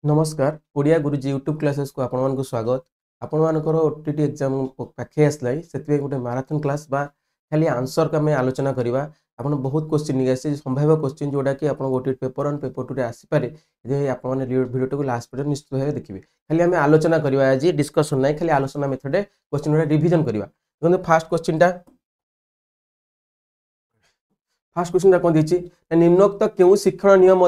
नमस्कार ओडिया गुरुजी YouTube classes को आपण मानक स्वागत। आपण मानकर ओटीटी एग्जाम पाखे आसलाई सेति गोटे मैराथन क्लास बा खाली आंसर का मैं आलोचना करबा। आपण बहुत क्वेश्चन नि आसी संभाव्य क्वेश्चन जोडा कि आपण ओटीटी पेपर 1 पेपर 2 रे आसी पारे जे आपण माने वीडियो को लास्ट पर्यंत निश्चित भाबे देखिबे। खाली हमें आलोचना करबा आज डिस्कशन नै खाली आलोचना मेथड क्वेश्चन रे रिवीजन करबा। देखो फर्स्ट क्वेश्चन कोन दिछि निम्नोक्त केउ शिक्षण नियम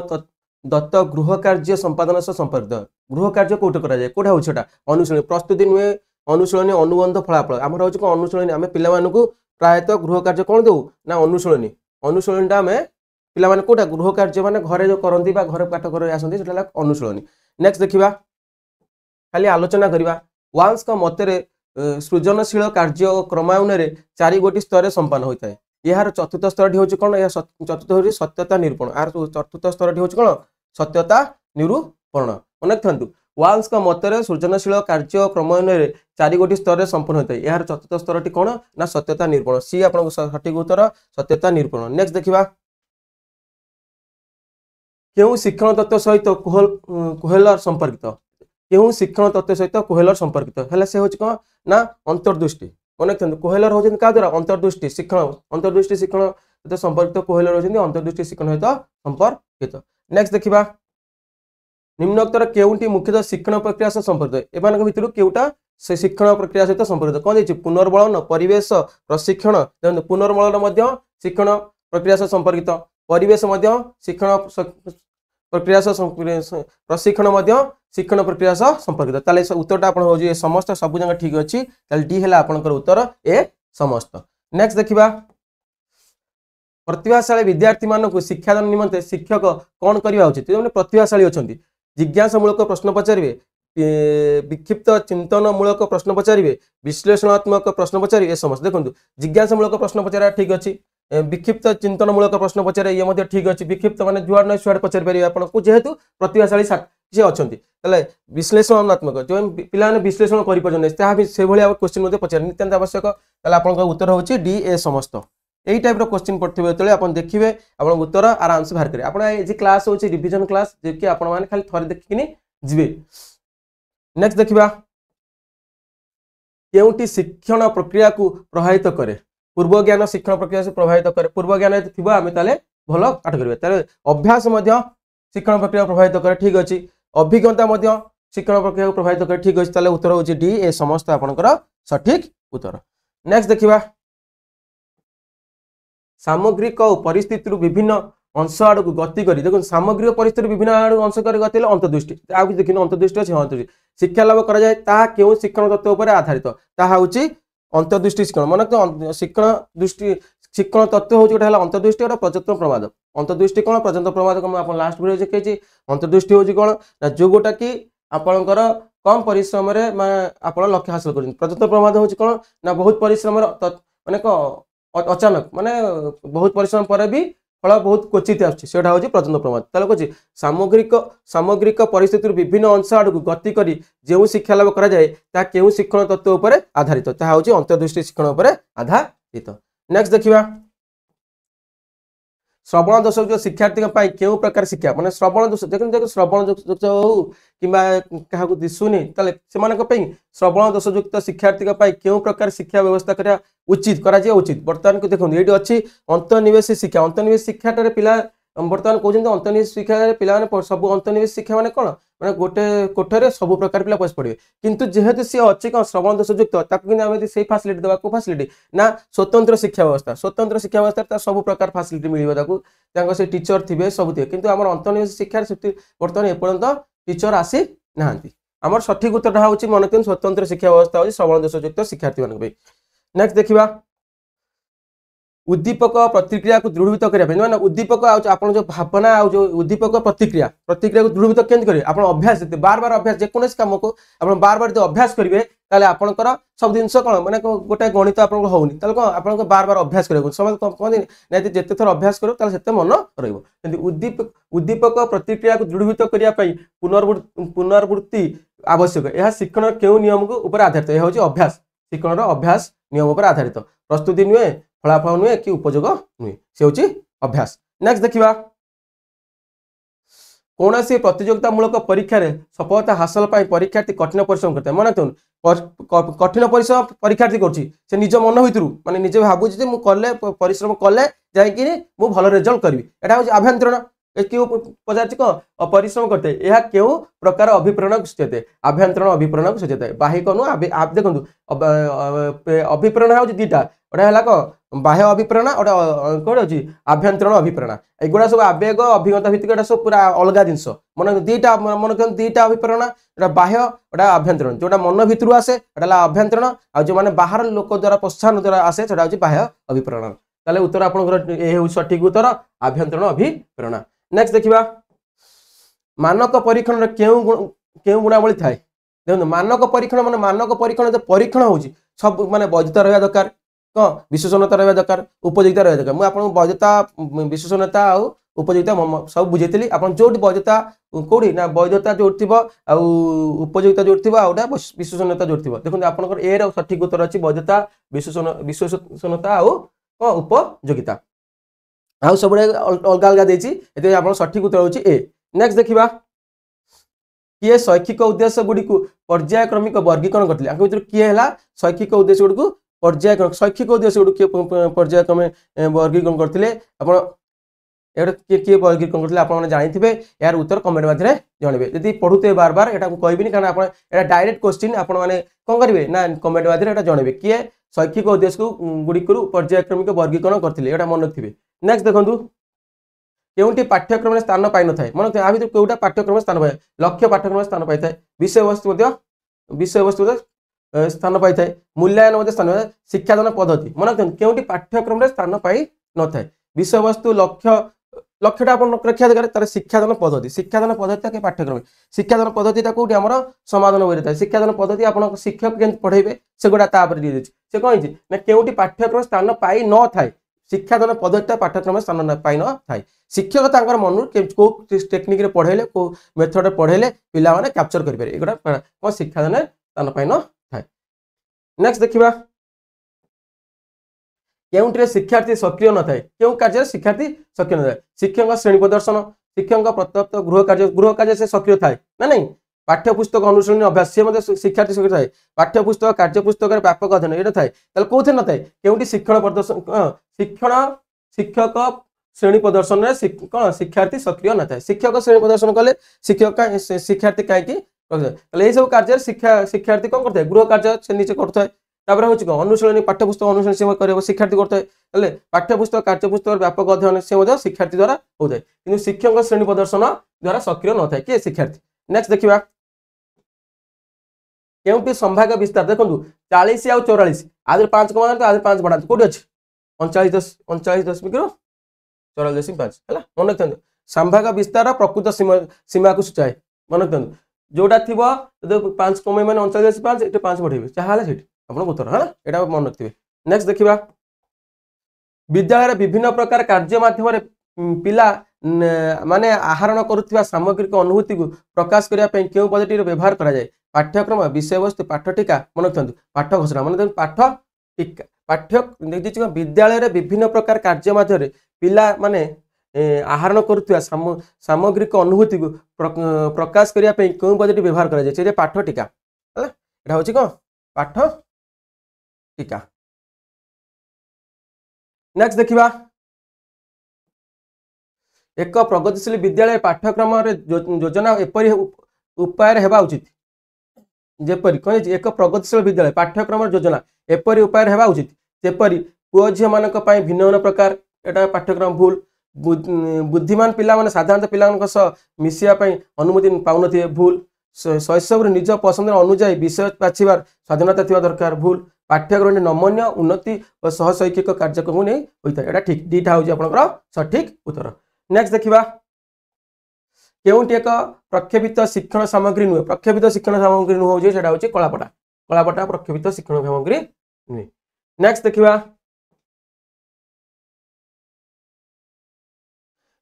दत्त गृह कार्य संपादन से संपर्क गृह कार्य कोट करा जाए कोठा होछटा अनुशीलन प्रस्तुति नुए अनुशीलन अनुबंध फलाफल हमर होछ को अनुशीलन हमें पिला मानकु प्रायतः गृह कार्य कोन देउ ना अनुशीलन अनुशीलनटा हमें पिला माने कोठा गृह कार्य माने घरे जो करंती बा घरे पाठ करे आसंती सेटा अनुशीलन। नेक्स्ट देखिबा खाली आलोचना करबा वांस का मतरे सृजनशील कार्य क्रमानुसार रे 4 गोटी स्तर रे संपन्न होइताय। यार चतुर्थ स्तर टी होछ कोन या चतुर्थ होछ सत्यता निरूपण आर चतुर्थ स्तर टी होछ कोन सत्यता निरूपण। अनेक थंतु वांस का मतरे सृजनशील कार्य क्रमानुसार रे 4 गोटी स्तर रे संपन्न होइताय। यार चतुर्थ स्तर टी कोन ना सत्यता निरूपण सी आपन सठिक उत्तर सत्यता निरूपण। नेक्स्ट देखिबा केउ शिक्षण तत्व सहित कोहेलर संपर्कित केउ शिक्षण तत्व सहित कोहेलर संपर्कित हला से होछ कोन ना अंतर्दृष्टि। अनेक कोहेलर होजन का द्वारा अंतर्दृष्टि शिक्षण सहित संपर्कित कोहेलर होजन अंतर्दृष्टि शिक्षण सहित संपर्कित। नेक्स्ट देखिबा निम्नोक्तर केउटी मुख्यतः शिक्षण प्रक्रिया से संपर्कित एमानक भितरु केउटा से शिक्षण प्रक्रिया सहित संपर्कित कोन दैछि पुनर्बलन परिवेश प्रशिक्षण पुनर्बलन मध्य शिक्षण प्रक्रिया से संपर्कित परिवेश मध्य शिक्षण प्रक्रिया से प्रशिक्षण मध्य शिक्षण प्रक्रिया सह संपर्कित। ताले उत्तरटा आपण हो जे समस्त सब जगह ठीक अछि ताले डी हैला आपनकर उत्तर ए समस्त। नेक्स्ट देखिबा प्रतिभाशाली विद्यार्थी मानक शिक्षादान निमंते शिक्षक कोन करिवा उचित जे प्रतिभाशाली अछंती जिज्ञासामूलक प्रश्न पचारिबे विक्षिप्त चिंतनमूलक प्रश्न पचारिबे विश्लेषणात्मक प्रश्न पचारिबे समस्त। देखंतु जिज्ञासामूलक प्रश्न पचारा ठीक अछि विक्षिप्त चिंतनमूलक प्रश्न पचारे ये मध्ये ठीक अछि विक्षिप्त माने जुआड न सुआड पचारि परिबे आपण को जेहेतु प्रतिभाशाली से अछंती तले विश्लेषणात्मक जो पिला ने विश्लेषण करि परजने ता भी से भली क्वेश्चन मध्ये पचार नित्यंत आवश्यक तले आपण को उत्तर होछि डी ए समस्त। एई टाइप रो क्वेश्चन पड़थिबे तले आपण देखिबे आपण उत्तर आराम से बाहर करे। आपण ए जे क्लास होछि रिवीजन क्लास जे कि आपण माने खाली थरे देखिनि जिबे। नेक्स्ट देखिबा केउटी शिक्षण प्रक्रिया को प्रभावित करे पूर्व ज्ञान शिक्षण प्रक्रिया से प्रभावित करे पूर्व ज्ञान थिबा आमे ताले भलो पाठ करबे ताले अभ्यास मध्य शिक्षण प्रक्रिया प्रभावित करे ठीक अछि अभिज्ञता मध्य शिक्षण प्रक्रिया को प्रभावित करे ठीक अछि ताले उत्तर होछि डी ए समस्त आपनकर सठिक उत्तर। नेक्स्ट देखिबा सामग्रिक परिस्थिति विभिन्न अंश आड़ को गति करी देखो सामग्रिक परिस्थिति विभिन्न आड़ अंश कर गति अंतर्दृष्टि आ देखिन अंतर्दृष्टि अछि अंतर्दृष्टि शिक्षा लाभ करा जाय ता केउ शिक्षण तत्व उपर आधारित ता होछि अंतर्दृष्टि शिक्षण मन तो शिक्षण दृष्टि शिक्षण तत्व हो जोटा हला अंतर्दृष्टि और प्रजत्न प्रमाद अंतर्दृष्टि कोन प्रजत्न प्रमाद को आपण लास्ट वीडियो देखैछि अंतर्दृष्टि होछि कोन ना जो गोटा कि आपनकर कम परिश्रम रे आपण लक्ष्य हासिल करिन प्रजत्न प्रमाद होछि कोन ना बहुत परिश्रम माने को अचानक माने बहुत परिश्रम पर भी फल बहुत क्वचित आछि सेटा होछि प्रजत्न प्रमाद तले कहछि सामग्रिक परिस्थिति विभिन्न अंश आड़ को गति करी जेउ शिक्षा लाभ करा जाय ता केउ शिक्षण तत्व उपर आधारित ता होछि अंतर्दृष्टि शिक्षण उपर आधारित। नेक्स्ट देखिबा श्रवण दोष जो शिक्षार्थी पाई केउ प्रकार शिक्षा माने श्रवण दोष देखो श्रवण दोष हो किबा काहा को दिसुनी तले से मानक पई श्रवण दोष युक्त शिक्षार्थी पाई केउ प्रकार शिक्षा व्यवस्था करा उचित करा जे उचित वर्तमान को देखो एडी अछि अंतर्निवेश शिक्षाटारे पिला वर्तमान कहउछन अंतर्निवेश शिक्षा पिला माने सब अंतर्निवेश शिक्षा माने कोन माने गोटे कोठरे सब प्रकार पिला पस पड़िबे किंतु जेहेतु से अछि कोन श्रवण दोष युक्त ताकु कि आमे से फैसिलिटी देबा को फैसिलिटी ना स्वतंत्र शिक्षा व्यवस्था ता सब प्रकार फैसिलिटी मिलिबा ताकु तांको से टीचर थिबे सब थिबे किंतु हमर अंतर्निवेश शिक्षा वर्तमान एपर्यंत टीचर आसी नाहंती हमर सठिक उत्तर होछि मनोतन स्वतंत्र शिक्षा व्यवस्था होछि श्रवण दोष युक्त शिक्षार्थी मानक बे। नेक्स्ट देखिबा उद्दीपक प्रतिक्रिया को दृढ़ीभूत करबे ना उद्दीपक आपन जो भावना आ जो उद्दीपक प्रतिक्रिया को दृढ़ीभूत केन करे आपन अभ्यास बार बार अभ्यास जे कोनस काम को आपन बार बार जो अभ्यास करिवे ताले आपनकर सब जिंस कोन माने गोटे गणित आपन होउनी ताले कोन आपन बार बार अभ्यास करबो समय कोन नै जेते थर अभ्यास करो ताले सेते मन रहइबो किंतु उद्दीपक प्रतिक्रिया को दृढ़ीभूत करिया पई पुनरावृत्ति आवश्यक यह शिक्षण केउ नियम को ऊपर आधारित यह होची अभ्यास शिक्षण रो अभ्यास नियम ऊपर आधारित प्रस्तुति नुए फलाफल नुए कि उपयोग नुए से होची अभ्यास। नेक्स्ट देखिबा कौन सी प्रतियोगितामूलक परीक्षा रे सफलता हासिल पाई परीक्षार्थी कठिन परिश्रम करता है मन कठिन परिश्रम परीक्षार्थी करछि से निज मन भितर माने निजे भाबुछि जे मु कले परिश्रम कले जाय कि मु भल रिजल्ट करबी एटा होछि आभ्यंतरण क्यों पचार कह परिश्रम करते यह क्यों प्रकार अभिप्रेरण सूचते आभ्यंतरण अभिप्रेरण सूचते बाह्यिक नु देखो अभिप्रेरण हूँ दीटा गोटे है कौन बाह्य अभिप्रेरणा गोटे कौन अच्छी आभ्यंतरण अभिप्रेरणा एगुड़ा सब आवेग अभिज्ञता भित्तिक सब पूरा अलग जिनस मन दीटा मन दीटा अभिप्रेरणा गोटा बाह्य गोटा आभ्यंतरण जोटा मन भितर आसे आभ्यंतरण आ जो मैंने बाहर लोक द्वारा प्रोत्साहन द्वारा आसे से बाह्य अभिप्रेरणा ताले उत्तर आपंकर सठिक उत्तर आभ्यंतरण अभिप्रेरणा। नेक्स्ट देखिबा मानक परीक्षण क्यों गुणावली थाए देखो मानक परीक्षण माने मानक परीक्षण जो परीक्षण होची सब माने वैधता रहबा दरकार कौन विशेषणता रहबा दरकार उपयोगिता रहबा दरकार मु आपन वैधता विशेषणता आ उपयोगिता सब बुझेतली आपन जोटी वैधता कोडी ना वैधता जोटी थिबो आ उपयोगिता जोटी थिबो आउटा विशेषणता जोटी थिबो देखो आपनकर ए रो सठिक उत्तर अछि वैधता विशेषणता आ कौन उपयोगिता आउ सब अलग अलग देछि एते आपन सठिक उत्तर होछि ए। नेक्स्ट देखिबा किए शैक्षिक उद्देश्य गुडी को पर्यायक्रमिक वर्गीकरण करथिले आक भीतर किए हला शैक्षिक उद्देश्य गुडी को पर्यायक्रम शैक्षिक उद्देश्य गुडी किए पर्यायक्रम वर्गीकरण करथिले आपन एटा किए वर्गीकरण करथिले आपन माने जानिथिबे यार उत्तर कमेंट माध्यमे जणिबे यदि पढुते बार बार एटा को कहबिनी कारण आपन एटा डायरेक्ट क्वेश्चन आपन माने कोन करिवे ना कमेंट माध्यमे एटा जणिबे किए शैक्षिक उद्देश्य गुडी को पर्यायक्रमिक वर्गीकरण करथिले एटा मन रखिबे। नेक्स्ट देखंतु केउंटी पाठ्यक्रम में स्थान पाई न थाए मन आ भीतर केउटा पाठ्यक्रम स्थान पाए लक्ष्य पाठ्यक्रम स्थान पाई थाए विषय वस्तु स्थान पाई थाए मूल्यांकन स्थान शिक्षादान पद्धति मन केउंटी पाठ्यक्रम में स्थान पाई न थाए विषय वस्तु लक्ष्यटा अपन रखा दरकार तार शिक्षादान पद्धति के पाठ्यक्रम शिक्षादान पद्धतिटा कोठी हमर समाधान होई थाए शिक्षादान पद्धति अपन शिक्षक केन पढाइबे से गोटा तापर दि देछि से कहै ना केउंटी पाठ्यक्रम स्थान पाई न थाए शिक्षादान पद्धति पाठ्यक्रम स्थान पाई न थाए शिक्षक तांकर मन को टेक्निक रे पढ़ेले को मेथड पढ़ेले पिला माने कैप्चर करि पारे एगोटा को शिक्षादान स्थान पाई न थाए। नेक्स्ट देखिबा केउंटरे शिक्षार्थी सक्रिय न थाए केउ कार्य शिक्षार्थी सक्रिय न थाए शिक्षक श्रेणी प्रदर्शन शिक्षक प्रत्यक्ष गृह कार्य से सक्रिय थाए ना नहीं पाठ्यपुस्तक अनुसरण अभ्यास से शिक्षार्थी सक्रिय थाए पाठ्यपुस्तक कार्यपुस्तक व्यापक अध्ययन ये थाए कौन न थाए केउटी शिक्षण प्रदर्शन शिक्षक श्रेणी प्रदर्शन में कौन शिक्षार्थी सक्रिय न थाए शिक्षक श्रेणी प्रदर्शन कले शिक्षक शिक्षार्थी कहीं सब कार्य शिक्षार्थी कौन करता है गृह कार्य से नीचे करता है हूँ अनुशीलनी पाठ्यपुस्तक अनुशीलन से कर शिक्षार्थी करता है पाठ्यपुस्तक कार्यपुस्तक व्यापक अध्ययन से शिक्षार्थी द्वारा होता है कि शिक्षक श्रेणी प्रदर्शन द्वारा सक्रिय न थाए किए शिक्षार्थी। नेक्स्ट देखिबा केउटी संभाव्य विस्तार देखो 40 आ 44 आज 5 कमा तो आज 5 बढ़ा कोठी अछि 39.44 है मन रखते संभाव्य विस्तार प्रकृत सीमा को सूचाए मन रखते जोटा थी 5 कमे मैंने 39.5 ये 5 बढ़ेबे चाहे से आप उत्तर है यहाँ मन रखिए। नेक्स्ट देखिबा विद्यालय विभिन्न प्रकार कार्य माध्यम पिला माने आहरण करुवा सामग्रिक अनुभूति को प्रकाश करने क्यों पद्धति व्यवहार करा जाए पाठ्यक्रम विषय वस्तु पाठ टीका मन रखते पाठ घोषणा मन पाठ टीका पाठ्य विद्यालय विभिन्न प्रकार कार्य माध्यम पिला माने आहरण करुवा सामग्रिक अनुभूति को प्रकाश करने क्यों पद्धति व्यवहार करा जाए पाठ टीका है हूँ कौन पाठ टीका। नेक्स्ट देखिबा एक प्रगतिशील विद्यालय पाठ्यक्रम योजना एपरी उपाय हेबा उचित जेपरी कह एक प्रगतिशील विद्यालय पाठ्यक्रम योजना एपरी उपाय हेबा उचित जेपरी पुओ झियो मानक पई भिन्न भिन्न प्रकार एटा पाठ्यक्रम भूल बुद्धिमान पिला माने साधारण पिला सह मिसिया पई अनुमति पाउनथिए भूल शैशव निज पसंद अनुଯାयी विषय बाछिबार स्वाधीनता थिबा दरकार भूल पाठ्यक्रम नमन्य उन्नति और सहशैक्षिक कार्यक्रम नहीं होता है ठीक दीटा हूँ आपंकर सठिक उत्तर। नेक्स्ट देखिबा केउंटी एक प्रक्षेपित शिक्षण सामग्री नुहे प्रक्षेपित शिक्षण सामग्री नुहे सेटा हूँ कलापटा प्रक्षेपित शिक्षण सामग्री नुहे। नेक्स्ट देखिबा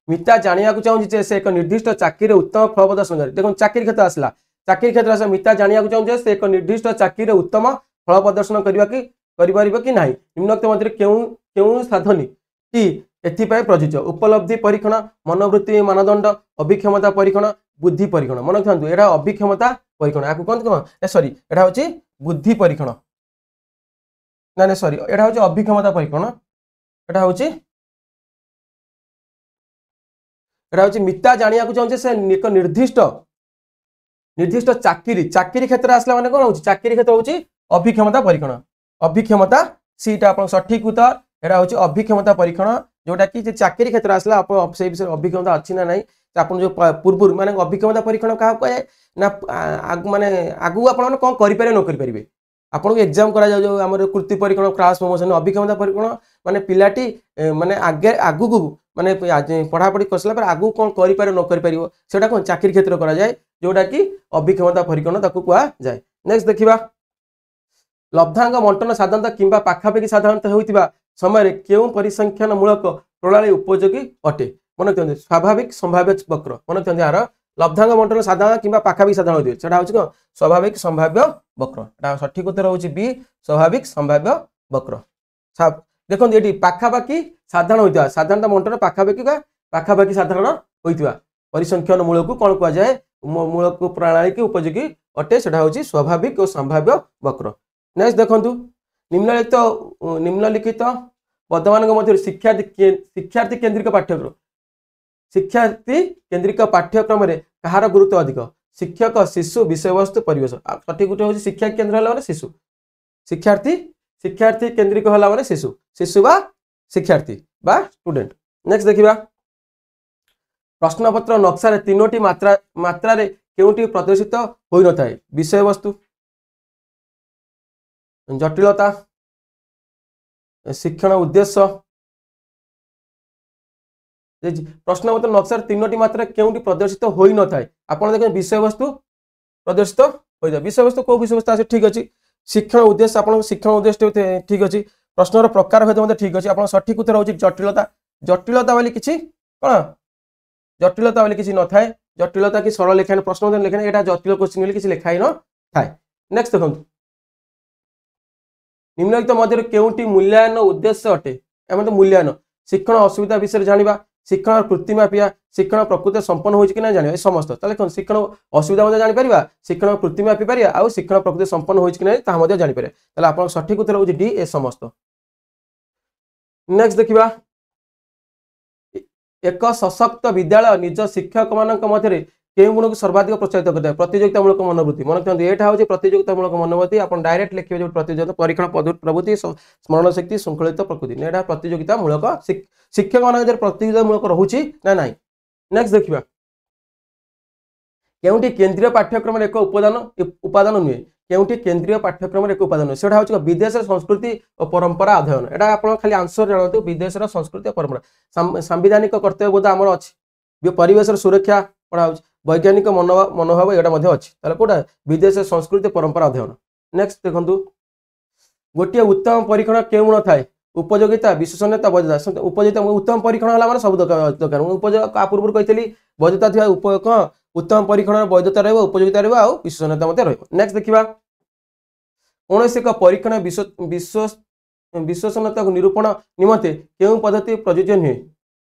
मिता जानिया चाहूँ से एक निर्दिष्ट चाकरी उत्तम फल प्रदर्शन करे देखो चाकरी क्षेत्र आसला चाकरी क्षेत्र मिता जानिया चाहूँ से एक निर्दिष्ट चाकरी उत्तम फल प्रदर्शन करवा कि नहीं निम्नोक्त मध्य क्यों साधन कि एथिपाई प्रযোज्य उपलब्धि परीक्षण मनोवृत्ति मानदंड अभिक्षमता परीक्षण बुद्धि परीक्षण मन रखु एटा अभिक्षमता परीक्षण या कौन सॉरी एटा हूँ बुद्धि परीक्षण ना ना सॉरी एटा हूँ अभिक्षमता परीक्षण एटा हूँ मिता जानिया चाहूँ से एक निर्दिष्ट निर्दिष्ट चाकरी क्षेत्र आसला माने कौन हो चाकरी क्षेत्र हूँ अभिक्षमता परीक्षण अभिक्षमता सीटा आप सठिक उत्तर एटा हूँ अभिक्षमता परीक्षण जोटा कि चाकरी क्षेत्र आसला आप से विषय अभिक्षमता अच्छी ना नहीं आप जो पूर्व माने अभिक्षमता परीक्षण क्या कहे ना माने आगु आप कौन करें न करें आपको एग्जाम करा जो आम कृति परीक्षण क्रॉस प्रमोशन अभिक्षमता परीक्षण माने पिलाटी माने आगे आगु को माने पढ़ापढ़ी कर सारा आगु कौन करें न करें से कौन चाकरी क्षेत्र करा जाए जोटा कि अभिक्षमता परीक्षण ताकू कह जाए। नेक्स्ट देखिबा लब्धांग बंटन साधारणतः किंबा पाखापाखि साधारणतः होइतिबा समय केउं परिसंख्यान मूलक प्रणाली उपयोगी अटे मन रखते स्वाभाविक संभाव्य वक्र मन रखते यार लब्धांग बंटन साधारण किंबा पाखापाखि साधारण होइतिबा सेटा होछि कोन स्वाभाविक संभाव्य वक्र एटा सठिक उत्तर होछि बी स्वाभाविक संभाव्य वक्र। देखो ये पाखापाखि साधारण होइतिबा साधारणतः बंटन पाखापाखि साधारण होइतिबा परिसंख्यान मूलक कौन कह जाए मूलक प्रणाली की उपयोगी अटे सेटा होछि स्वाभाविक और संभाव्य वक्र। नेक्स्ट देखंतु निम्नलिखित वर्तमान मध्य शिक्षार्थी केंद्रिक पाठ्यक्रम पाठ्यक्रम रे कहार गुरुत्व अधिक शिक्षक शिशु विषय वस्तु परिवेश सठिक उत्तर होछि शिक्षा केंद्र हला शिशु शिक्षार्थी केंद्रिक हला माने शिशु बा शिक्षार्थी बा स्टूडेंट। नेक्स्ट देखिबा प्रश्नपत्र नक्शा रे तीनोटी मात्रा रे केउटी प्रदर्शित होई न थाए विषय वस्तु जटिलता शिक्षण उद्देश्य प्रश्नपत्र नक्शा तीनोटी मात्रा केउटी प्रदर्शित होई न थाए आपण देखें विषय वस्तु प्रदर्शित हो जाए विषय वस्तु को विषय वस्तु आसे ठीक अछि शिक्षण उद्देश्य आपण शिक्षण उद्देश्य ठीक अछि प्रश्नर प्रकार भेद मते ठीक अछि आपण सठिक उत्तर होछि जटिलता वाली किछि कोन जटिलता वाली किछि न थाए जटिलता की सरल लेखन प्रश्न लेखन एटा जटिल क्वेश्चन वाली किछि लिखाई न थाए। नेक्स्ट देखंतु निम्नलिखित मध्य केउटी मूल्यांकन उद्देश्य अटे एमते मूल्यांकन शिक्षण असुविधा विषय जानिबा शिक्षण कृति मापिया शिक्षण प्रकृति संपन्न होइछ कि ना जानिबा ए समस्त ताले कोन शिक्षण असुविधा मते जानि परिबा शिक्षण कृति मापि परिया आ शिक्षण प्रकृति संपन्न होइछ कि ना ता मते जानि परिया ताले आपण सठिक उत्तर होछि डी ए समस्त। नेक्स्ट देखिबा एक सशक्त विद्यालय निज शिक्षक मानक मध्य केउ गुण को सर्वाधिक प्रोत्साहित करता है प्रतियोगितामूलक मनोवृत्ति मन रखते एटा होछि प्रतियोगितामूलक मनोवृत्ति आपण डायरेक्ट लिखिबे जो प्रतियोगिता परीक्षण पद्धति प्रवृत्ति स्मरण शक्ति श्रृंखलित प्रकृति एटा प्रतियोगितामूलक शिक्षक मानक प्रतियोगितामूलक रहउछि ना नाही। नेक्स्ट देखिबा केउटी केंद्रीय पाठ्यक्रम एक उपादान नुहे केउटी केंद्रीय पाठ्यक्रम एक उपादान सेटा होछि विदेश संस्कृति और परंपरा अध्ययन एटा आपण खाली आंसर जानतु विदेश संस्कृति और परंपरा संवैधानिक कर्तव्यबोध हमर अछि परिवेश सुरक्षा पढ़ा वैज्ञानिक मनोभाव एटा मध्ये अछि ताले कोटा विदेश संस्कृति परंपरा अध्ययन। नेक्स्ट देखंतु गोटे उत्तम परीक्षण केउ न थाए उपयोगिता विशेषणता वैधता उपयोगिता उत्तम परीक्षण हला माने सब दरकार उपयोग का पूर्व कहितली वैधता थिया उत्तम परीक्षण वैधता रहबो उपयोगिता रहबो आ विशेषणता मध्ये रहबो। नेक्स्ट देखिबा कोनोसी एक परीक्षण विश्वसनीयता को निरूपण निमंते केउ पद्धति प्रयोज्य नहे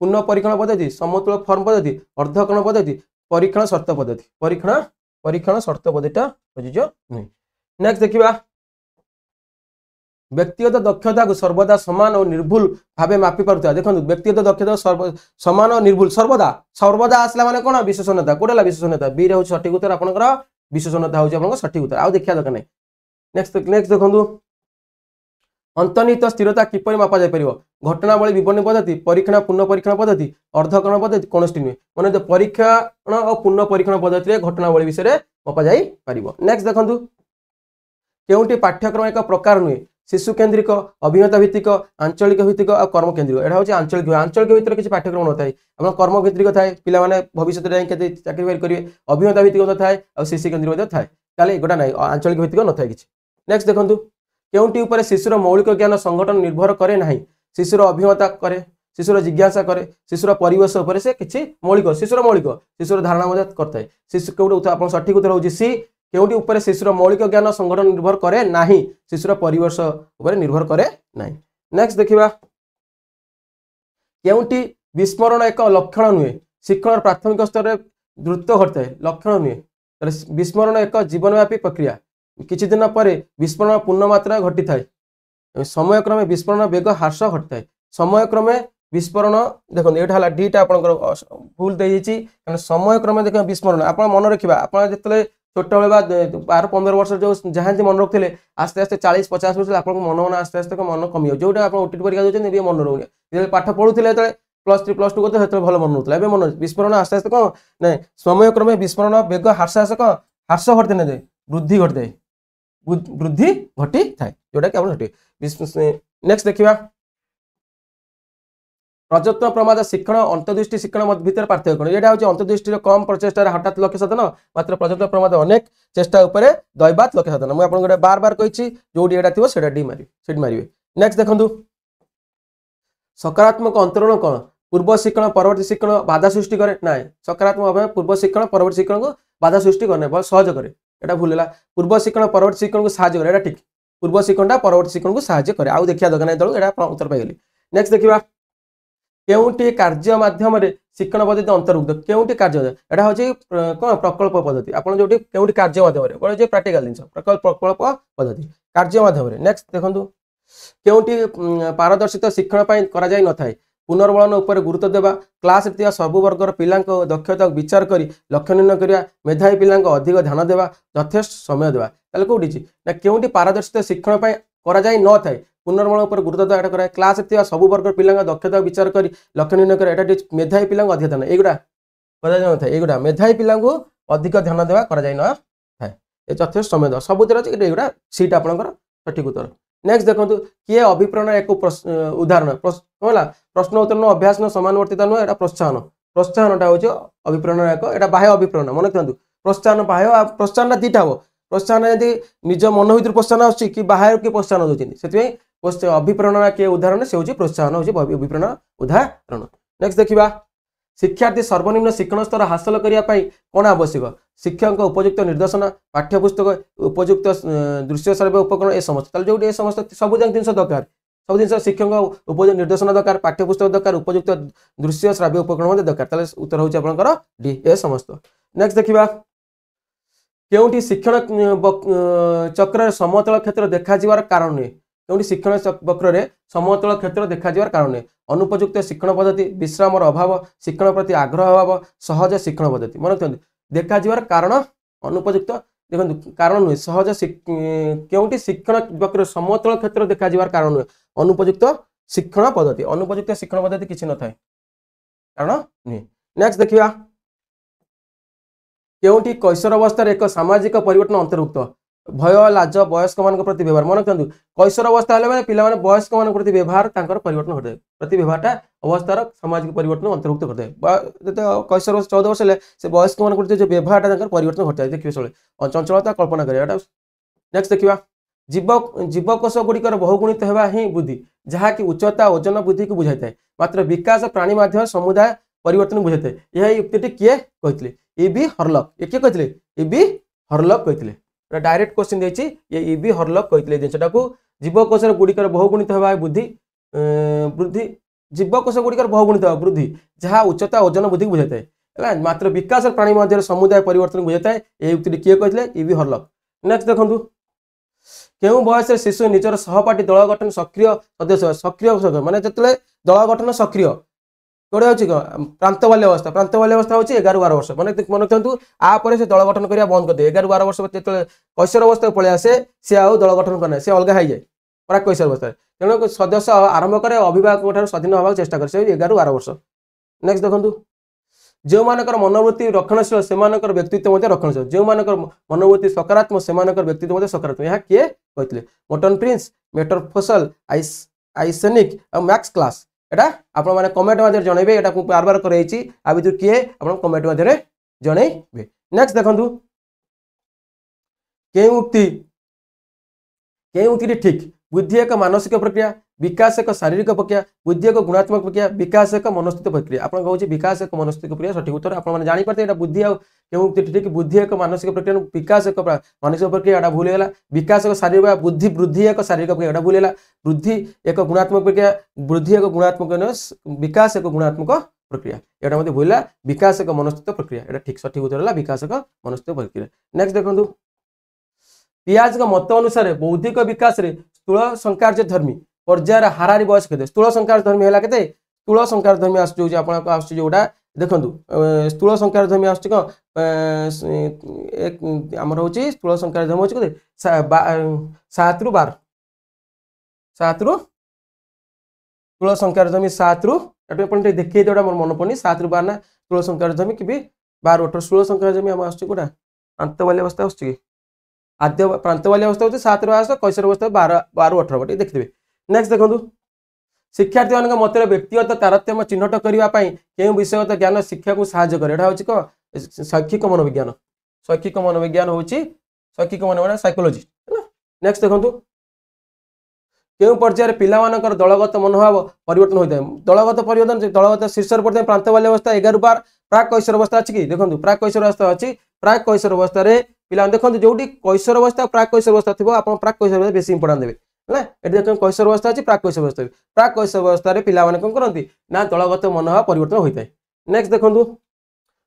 पूर्ण परीक्षण पद्धति समतुल फॉर्म पद्धति अर्धकरण पद्धति परीक्षण शर्त शर्त पद्धति प्रयोज्य नहे। नेक्स्ट देखिबा व्यक्तिगत दक्षता को सर्वदा समान और निर्भुल भावे मापी पारुता देखो व्यक्तिगत दक्षता समान और निर्भुल सर्वदा आसला माने कोन विशेषणता कोडला विशेषणता बी रे हो सठिक उत्तर आपनकर विशेषणता हो आपनकर सठिक उत्तर आ देखिया दरकार नै। नेक्स्ट देखंतु अंतर्निहित स्थिरता किपरि मापा जाय परिबो घटनावली विवरण पद्धति परीक्षण पूर्ण परीक्षण पद्धति अर्धकरण पद्धति कोनोष्टि नुहे माने जो परीक्षण और पूर्ण परीक्षण पद्धति रे घटनावली विषय रे मापा जाय परिबो। नेक्स्ट देखंतु केउटी पाठ्यक्रम एक प्रकार नुहे शिशु केंद्रिक अभिज्ञता भित्तिक आंचलिक भित्तिक और कर्म केंद्रिक एटा होछि आंचलिक भितर किछि पाठ्यक्रम न थाए हम कर्म केंद्रिक थाए पिला माने भविष्य रे केते चाकरी करिवे अभिज्ञता भित्तिक न थाए और शिशु केंद्रिक थाए ताले एगोटा नै आंचलिक भित्तिक न थाए किछि। नेक्स्ट देखंतु केउटी ऊपर शिशुर मौलिक ज्ञान संगठन निर्भर करे नाही शिशुर अभिज्ञता करे शिशुर जिज्ञासा करे शिशुर परिवेश ऊपर से किछि मौलिक शिशुर धारणा मदद करता है शिशु केउटी आपण सठिक उत्तर होछि सी केउटी ऊपर शिशुर मौलिक ज्ञान संगठन निर्भर करे नाही शिशुर परिवेश ऊपर निर्भर करे नाही। नेक्स्ट देखिबा केउंटी विस्मरण एक लक्षण नुहे शिक्षण प्राथमिक स्तर में द्रुत घटता है लक्षण नुहे विस्मरण एक जीवनव्यापी प्रक्रिया किछि दिन पर विस्मरण पूर्ण मात्रा घटी थाए समय क्रमे विस्मरण बेग ह्रास घटता है समय क्रमे विस्मरण देखो ये डीटा आप भूल दे समय क्रमे देख विस्मरण आप मन रखा आप जो छोट बेले 12-15 वर्ष जो जहाँ मन रखते आस्ते आस्ते 40-50 वर्ष आप मन मन आस्ते आस्ते मन कमी जोटा आप ओटीटी परीक्षा देते मन रोने पाठ पढ़ुले +3 +2 करते भल मन रोला मन विस्मरण आस्ते आस्ते कौन ना समय क्रमे विस्मरण बेग ह्रास कौन ह्रास घटते ना वृद्धि घटता है वृद्धि घटी थाए जोटा कि आप नेक्स्ट देखा प्रयत्न प्रमाद शिक्षण अंतर्दृष्टि शिक्षण भितर पार्थक्य कौन यहाँ हूँ अंतर्दृष्टि कम प्रचेषार हठात लक्ष्य साधन मात्र प्रयत्न प्रमाद अनेक चेष्टा उपरे दैवात लक्ष्य साधन मुझे आपको बार बार कही जो यहाँ थी से डी मारे नेक्स्ट देखो सकारात्मक अंतरण कौन पूर्व शिक्षण परवर्ती शिक्षण बाधा सृष्टि करे ना सकारात्मक भाव पूर्व शिक्षण परवर्ती शिक्षण को बाधा सृष्टि करना बहुत सहज करे यहाँ भूल है पूर्व शिक्षण परवर्ती शिक्षण को साहय करे ठीक पूर्व शिक्षण परवर्ती शिक्षण को साहय करे आउ देखा दरकार नहीं यहाँ उत्तर पाइगली नेक्स्ट देखा केउंटी कार्य माध्यम शिक्षण पद्धति अंतर्भुक्त केउंटी कार्य यहाँ हूँ कौन प्रकल्प पद्धति आप जो केउंटी कार्य माध्यम प्राक्टिकल जिन प्रकल्प पद्धति कार्य माध्यम नेक्स्ट देखो केउंटी पारदर्शित शिक्षण कराई न था पुनर्बलन उपर गुरुत्व देवा क्लास सब वर्गर पिला दक्षता विचार कर लक्ष्य निर्णय करवा मेधावी पिला अधिक ध्यान देवा यथेष्ट समय देवा ताले कौटी ना केउंटी पारदर्शित शिक्षण कराई न था पुनर्बल उपर गुरुत्व देवा कराए क्लास सब वर्ग पिला दक्षता विचार कर लक्ष्य निर्णय कर मेधावी पिला अधिक ध्यान युवा कराई न था युवा मेधावी पिला अधिक ध्यान देवा कराई न था यथेष्ट समय देवा सब युवा सीट आपंकर सठिक उत्तर नेक्स्ट देखो किए अभिप्रेरण एक उदाहरण प्रश्न उत्तर अभ्यास समानुवर्तिता नुह यहाँ प्रोत्साहन प्रोत्साहनटा हूँ अभिप्रेरण एक यहाँ बाह्य अभिप्रेरण मन रखु प्रोत्साहन बाह्य प्रोत्साहन दीटा हम प्रोत्साहन यदि निज मन भर प्रोत्साहन आसूँ कि बाह्य किए प्रोत्साहन दूसरी से अभिप्रेरणा किए उदाहरण से हूँ प्रोत्साहन हूँ अभिप्रेरण उदाहरण नेक्स्ट देखा शिक्षार्थी सर्वनिम्न शिक्षण स्तर हासिल करने कौन आवश्यक शिक्षक उपयुक्त निर्देशन पाठ्यपुस्तक उपयुक्त दृश्य सर्वे उपकरण ए समस्त जो ये समस्त सब जिन दरकार सब जिन शिक्षक उपयुक्त निर्देशन दरकार पाठ्यपुस्तक दरकार उपयुक्त दृश्य श्राव्य उपकरण दरकार उत्तर हूँ आपंकर डी ए समस्त नेक्स्ट देखा केउंटी शिक्षण चक्र समतल क्षेत्र देखा कारण नुहे केउंटी शिक्षण वक्र में समतल क्षेत्र देखा कारण नुहे अनुपयुक्त शिक्षण पद्धति विश्राम अभाव शिक्षण प्रति आग्रह अभाव सहज शिक्षण पद्धति मन रखते देखा कारण अनुपयुक्त देखो कारण नुहे सहज केउंटी शिक्षण वक्र समतल क्षेत्र देखा कारण नुहे अनुपयुक्त शिक्षण पद्धति किसी न थाए कारण नुहे नेक्स्ट देखा केउंटी कैशोर अवस्था एक सामाजिक परिवर्तन अंतर्भुक्त भय लाज वयस्क मान प्रति व्यवहार मन रखु कैशोर अवस्था है पिला वयस्क मान प्रति व्यवहार परिवर्तन घटे प्रति व्यवहारटा अवस्थार सामाजिक परिवर्तन अंतर्भुक्त करते कैशोर 14 वर्ष से वयस्क मान प्रति जो व्यवहारटा परिवर्तन घटे देखिए सब चंचलता कल्पना करें नेक्स्ट देखा जीवकोश गुड़िकर बहुगुणित होगा ही बुद्धि जहाँकि उच्चता ओजन बुद्धि को बुझाई था मात्र विकास प्राणी माध्यम समुदाय परिवर्तन बुझाई था यह युक्ति किए कहते E.B. हर्लक ये किए कहते E.B. हर्लक कहते डायरेक्ट क्वेश्चन देखिए ये E.B. हर्लक कहते जिनटा को जीवकोश गुड़िकर बहुगुणित होगा बुद्धि वृद्धि जीवकोश गुड़िकर बहुगुणित वृद्धि जहाँ उच्चता ओजन बुद्धि को बुझाई है मात्र विकास प्राणी मध्य समुदाय परिवर्तन बुझाई है ये युक्ति किए कहते E.B. हर्लक नेक्स्ट देखो क्यों बयस शिशु निजर सहपाठी दल गठन सक्रिय सदस्य सक्रिय माने जिते दल गठन सक्रिय कौटे हूँ प्रांत बाल्य अवस्था हूँ 11-12 वर्ष मन रखु आपर से दल गठन करने बंद करदे 11-12 वर्ष जो कैशोर अवस्था पलि आसे सी आउ दल गठन करना सी अलग हो जाए प्राक कैशोर अवस्था तेणु सदस्य आरंभ करे अभिभावक स्वाधीन होगा चेष्टा कर 11-12 वर्ष नेक्स्ट देखो जो मानकर मनोवृत्ति रक्षणशील से व्यक्तित्व रक्षणशील जो मानकर मनोवृत्ति सकारात्मक से व्यक्तित्व सकारात्मक यहाँ किए कहते मोर्टन प्रिंस मेटरफोसल आइसेनिक और मैक्स क्लास एटा आपण माने कमेंट माध्यम जणैबे एटा को बार बार करैछि आ बितु किए आपण कमेंट माध्यम जणैबे नेक्स्ट देखंतु के उक्ति ठीक बुद्धि एक मानसिक प्रक्रिया विकास एक शारीरिक प्रक्रिया बुद्धि एक गुणात्मक प्रक्रिया विकास एक मनस्थित प्रक्रिया आपण कहूछि विकास एक मनस्थित प्रक्रिया सठिक उत्तर आपण माने जानि परते एटा बुद्धि आ क्यों ठीक बुद्धि एक मानसिक प्रक्रिया विकास एक मानसिक प्रक्रिया एटा भूल है विकास एक शारीरिक बुद्धि वृद्धि एक शारीरिक प्रक्रिया एटा भूल है वृद्धि एक गुणात्मक प्रक्रिया वृद्धि एक गुणात्मक विकास एक गुणात्मक प्रक्रिया एटा मते भूल विकास एक मनस्थित प्रक्रिया एटा ठीक सठिक उत्तर है विकास एक मनस्थित प्रक्रिया नेक्स्ट देखंतु पियाज का मत अनुसार बौद्धिक विकास रे स्थूल संकार्य धर्मी पर्यायर हारारी बयस केते स्थूल संकार्य धर्मी हैला केते स्थूल संकार्य धर्मी आसु जो आपन को आसु जोडा देखंतु स्थूल संकार्य धर्मी आसु को एक हमर होची स्थूल संकार्य धर्मी होची केते 7 रु 12 7 रु स्थूल संकार्य धर्मी 7 रु एटा अपन देखै देडा मोर मन पनी 7 रु 12 ना स्थूल संकार्य धर्मी कि 12 18 स्थूल संकार्य धर्मी हम आसु कोडा अंत वाली अवस्था आसु कि आद्य प्रांत वाली अवस्था होती 7 रु 8 कैशोर अवस्था 12 18 बटे देखिए नेक्स्ट देखो शिक्षार्थी मान मत व्यक्तिगत तारतम्य चिन्हट करने के विषयगत ज्ञान शिक्षा को साहाय्य करे एटा होची को शैक्षिक मनोविज्ञान होची शैक्षिक मनोविज्ञान साइकोलॉजी नेक्स्ट देखो केउ पर्यायर पिला मानकर दलगत मनोभाव परिवर्तन होता है दलगत परिवर्तन दलगत शीर्ष पड़ता है प्रांत वाली अवस्था 11 रु 12 प्राक कैशोर अवस्था अच्छी कि देखो प्राक कैशोर अवस्था अच्छी प्राक कैशोर अवस्था पिला देखो जो कैशोर अवस्था प्राक कैशोर अवस्था थी आप प्राक कैशोर अवस्था बेसी इंपोर्टां देवे है ये देख कैशोर अवस्था अच्छी प्राक कैशोर अवस्था प्राक कैशोर अवस्था पिला माने कौन करती ना दलगत मनोभाव परिवर्तन होता है नेक्स्ट देखो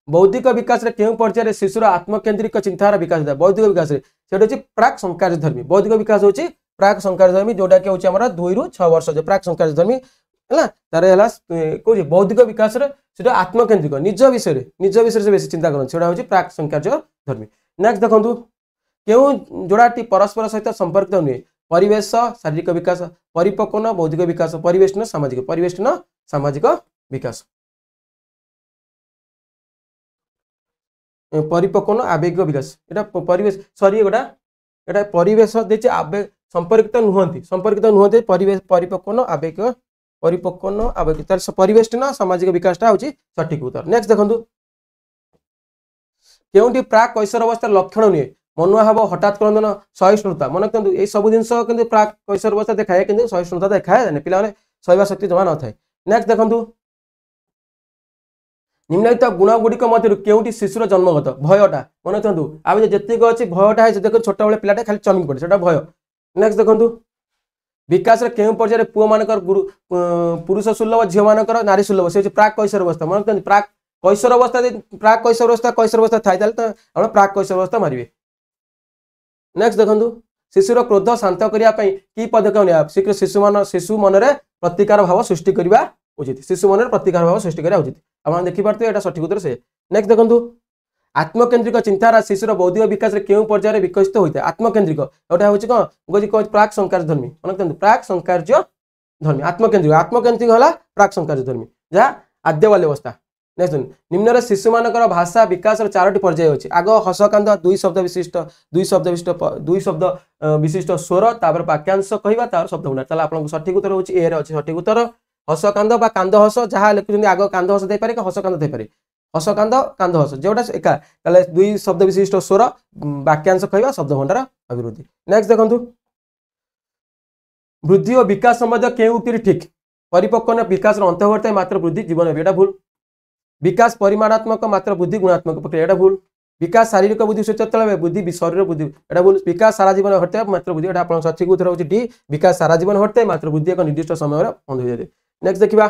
बौद्धिक विकास केउ पर्यायर शिशुर आत्मकेन्द्रिक चिंतार विकास होता है बौद्धिक विकास से प्राक संकार्य धर्मी बौद्धिक विकास होची प्राक संकार्य धर्मी जोटा कि होची हमरा 2 रु 6 वर्ष जो प्राक संकार्य धर्मी है तार है कौन बौद्धिक विकास आत्मकेन्द्रिक निज विषय से बेसी चिंता करते से हूँ प्राक संकार्य धर्मी नेक्स्ट देखो क्यों जोड़ाटी परस्पर सहित संपर्कित नुहे परिवेश शारीरिक विकास परिपक्वन बौद्धिक विकास परिवेष्टन सामाजिक विकास परिपक्वन आवेगिक विकास एटा परिवेश सॉरी एटा परिवेश देछि आवेग संपर्कित नुहंती परिवेश परिपक्वन आवेगिक परिवेष्टन सामाजिक विकासटा होची सठिक उत्तर नेक्स्ट देखंतु केउंटी प्राक कैशोर अवस्था लक्षण नुहे मनोभाव हठात क्रंदन सहिष्णुता मन रखते ये सब जिन प्राक कैशोर अवस्था देखाए कि सहिष्णुता देखाए पिला सहवा शक्ति जमा न थाए नेक्स्ट देखंतु निम्नलिखित गुण गुड़िक मध्य केउंटी शिशुर जन्मगत भयटा मन रखु आम जितक अच्छी भयटा है देख छोट बड़े पिलाटा खाली चमकी पड़े से भय नेक्स्ट देखंतु विकास केउ पर्यायर पुओ मानकर पुरुष सुलभ झील मानकर नारी सुलभ से प्राक कैशोर अवस्था मन रखते प्राक कैशोर अवस्था थाई प्राक कैशोर अवस्था मारे नेक्स्ट देखो शिशुर क्रोध शांत करने कि पदक्षेप निया शीघ्र शिशु मन में प्रतिकार भाव सृष्टि करने उचित शिशु मन में प्रतिकार भाव सृष्टि करने उचित आप देखिपे यहाँ सठिक उत्तर से नेक्स्ट देखो आत्मकेन्द्रिक चिंतार शिशुर बौद्धिक विकास केउ पर्यायर विकसित होता है आत्मकेन्द्रिक एटा हूँ कौन प्राक संकार्य धर्मी मन प्राक संकार्य धर्मी आत्मकेन्द्रिक है प्राक संकार्य धर्मी जहाँ आद्य वाली अवस्था नेक्स्ट निम्न शिशु मानकर भाषा विकास 4टी पर्याय अच्छी आग हसकांद 2 शब्द विशिष्ट स्वर तापर वाक्यांश कहवा शब्द गुणा आपको सठिक उत्तर होची ए रे अछि सठिक उत्तर हसकांद बा कांद हस जहाँ लिखुଛନ୍ତି आग कांद हस दे पारे हसकांद दे पारे हसकांद कांद हस जोटा एका ताले 2 शब्द विशिष्ट स्वर वाक्यांश कहवा शब्द भंडार अभिवृद्धि नेक्स्ट देखंतु वृद्धि और विकास संबंध केउ उक्ति ठीक परिपक्वन विकास अंत होता मात्र वृद्धि जीवन एटा भूल विकास परिमाणात्मक मात्र बुद्धि गुणात्मक प्रक्रिया एटा भूल विकास शारीरिक बुद्धि सुचल बुद्धि शरीर बुद्धि एटा भूल विकास सारा जीवन हटता मात्र बुद्धि एटा सठिक उत्तर होची डी विकास सारा जीवन हटता मात्र बुद्धि एक निर्दिष्ट समय बंद हो जाए नेक्स्ट देखिबा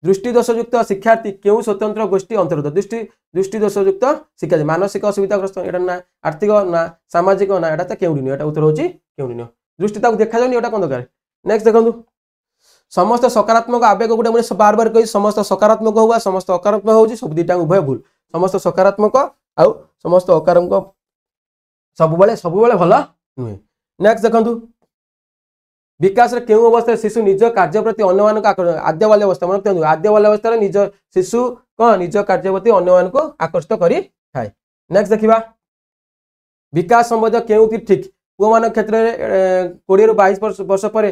दृष्टि दोषयुक्त शिक्षार्थी केउ स्वतंत्र गोष्ठी अंतर्गत दृष्टि दोषयुक्त शिक्षार्थी मानसिक असुविधाग्रस्त एटा ना आर्थिक ना सामाजिक ना एटा त केउडी एटा उत्तर होची केउडी दृष्टि ताको देखा जाउनी एटा कोन दरकार नेक्स्ट देखंतु समस्त सकारात्मक आवेग गोटे मुझे बार बार कही समस्त सकारात्मक हुआ समस्त अकारात्मक हो सब दुईटा उभय भूल समस्त सकारात्मक आउ समस्त अकारात्मक सब भल नुहे नेक्स्ट देखंतु विकास केउ अवस्था शिशु निज कार्य प्रति अन्य मानक आद्य वाली अवस्था मन आद्य वाली अवस्था निज शिशु कौन निज कार्य प्रति अन्य मानक आकर्षित करि थाए नेक्स्ट देखिबा विकास संबंध केउ ठीक पुओ मान क्षेत्र में 20 रु 22 वर्ष पर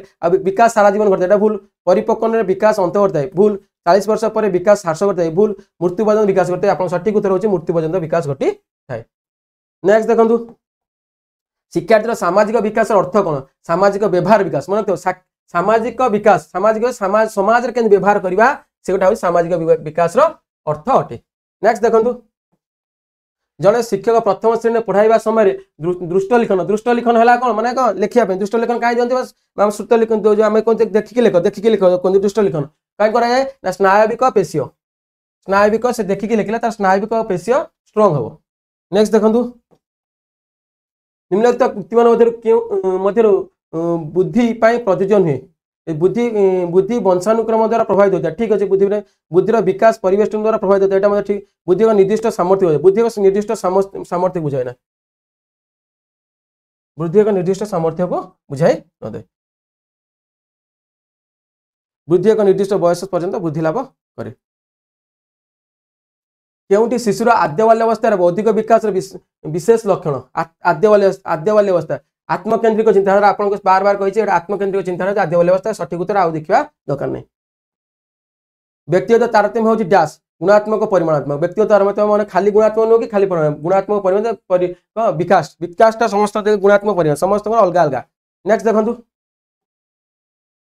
विकास सारा जीवन घटता है भूल परिपक्वन विकास अंत घटता है भूल 40 वर्ष पर विकास ह्रास घटता है भूल मृत्यु पर्यंत विकास घटे आप सठिक उत्तर होची मृत्यु पर्यंत विकास घटी थाए नेक्स्ट देखंतु शिक्षार्थी सामाजिक विकास अर्थ कौन सामाजिक व्यवहार विकास मन सामाजिक विकास समाज रे केन व्यवहार करबा से गोटा सामाजिक विकास अर्थ अटे नेक्स्ट देखंतु जड़े शिक्षक प्रथम श्रेणी में पढ़ाइबा समय दृष्ट लिखन है कौन माने कौन लिखिया दृष्ट लिखन कहीं दिखते बस श्रुत लिखन जो आम कहते देखिकी लिख कहते दृष्ट लिखन कहीं कराए ना स्नायविक पेशीय स्नायविक से देखिकी लिखिले तार स्नायविक पेशीय स्ट्रंग हम। नेक्स्ट देखु निम्नलिखित उक्तिमान मध्य बुद्धि प्रयोज्य नुहे बुद्धि बुद्धि वंशानुक्रम द्वारा प्रभावित होता है। ठीक अच्छे बुद्धिर विकास परिवेष्टन द्वारा प्रभावित होता है ठीक बुद्धि का निर्दिष्ट सामर्थ्य बुद्धि का निर्दिष्ट सामर्थ्य बुझाए ना बुद्धि का निर्दिष्ट सामर्थ्य को बुझाई न दे बुद्धि एक निर्दिष्ट बयस पर्यंत बुद्धि लाभ करे। केउंटी शिशुर आद्य बाल्यावस्था बौद्धिक विकास विशेष लक्षण आद्य बाल्यावस्था आत्मकेन्द्रिक चिंताधारा आपको बार बार कही आत्मकेन्द्रिक चिंताधारा आद्य बाल्यावस्था सठिक उत्तर आउ देखा दरकार नहीं। व्यक्तिगत तारतम्य हूँ डैश गुणात्मक परिमाणात्मक व्यक्तिगत तारतम्य मैंने खाली गुणात्मक नुह कि खाली गुणात्मक परिमाण विकास विकासटा समस्त गुणात्मक परिमाण समस्त अलग अलग। नेक्स्ट देखो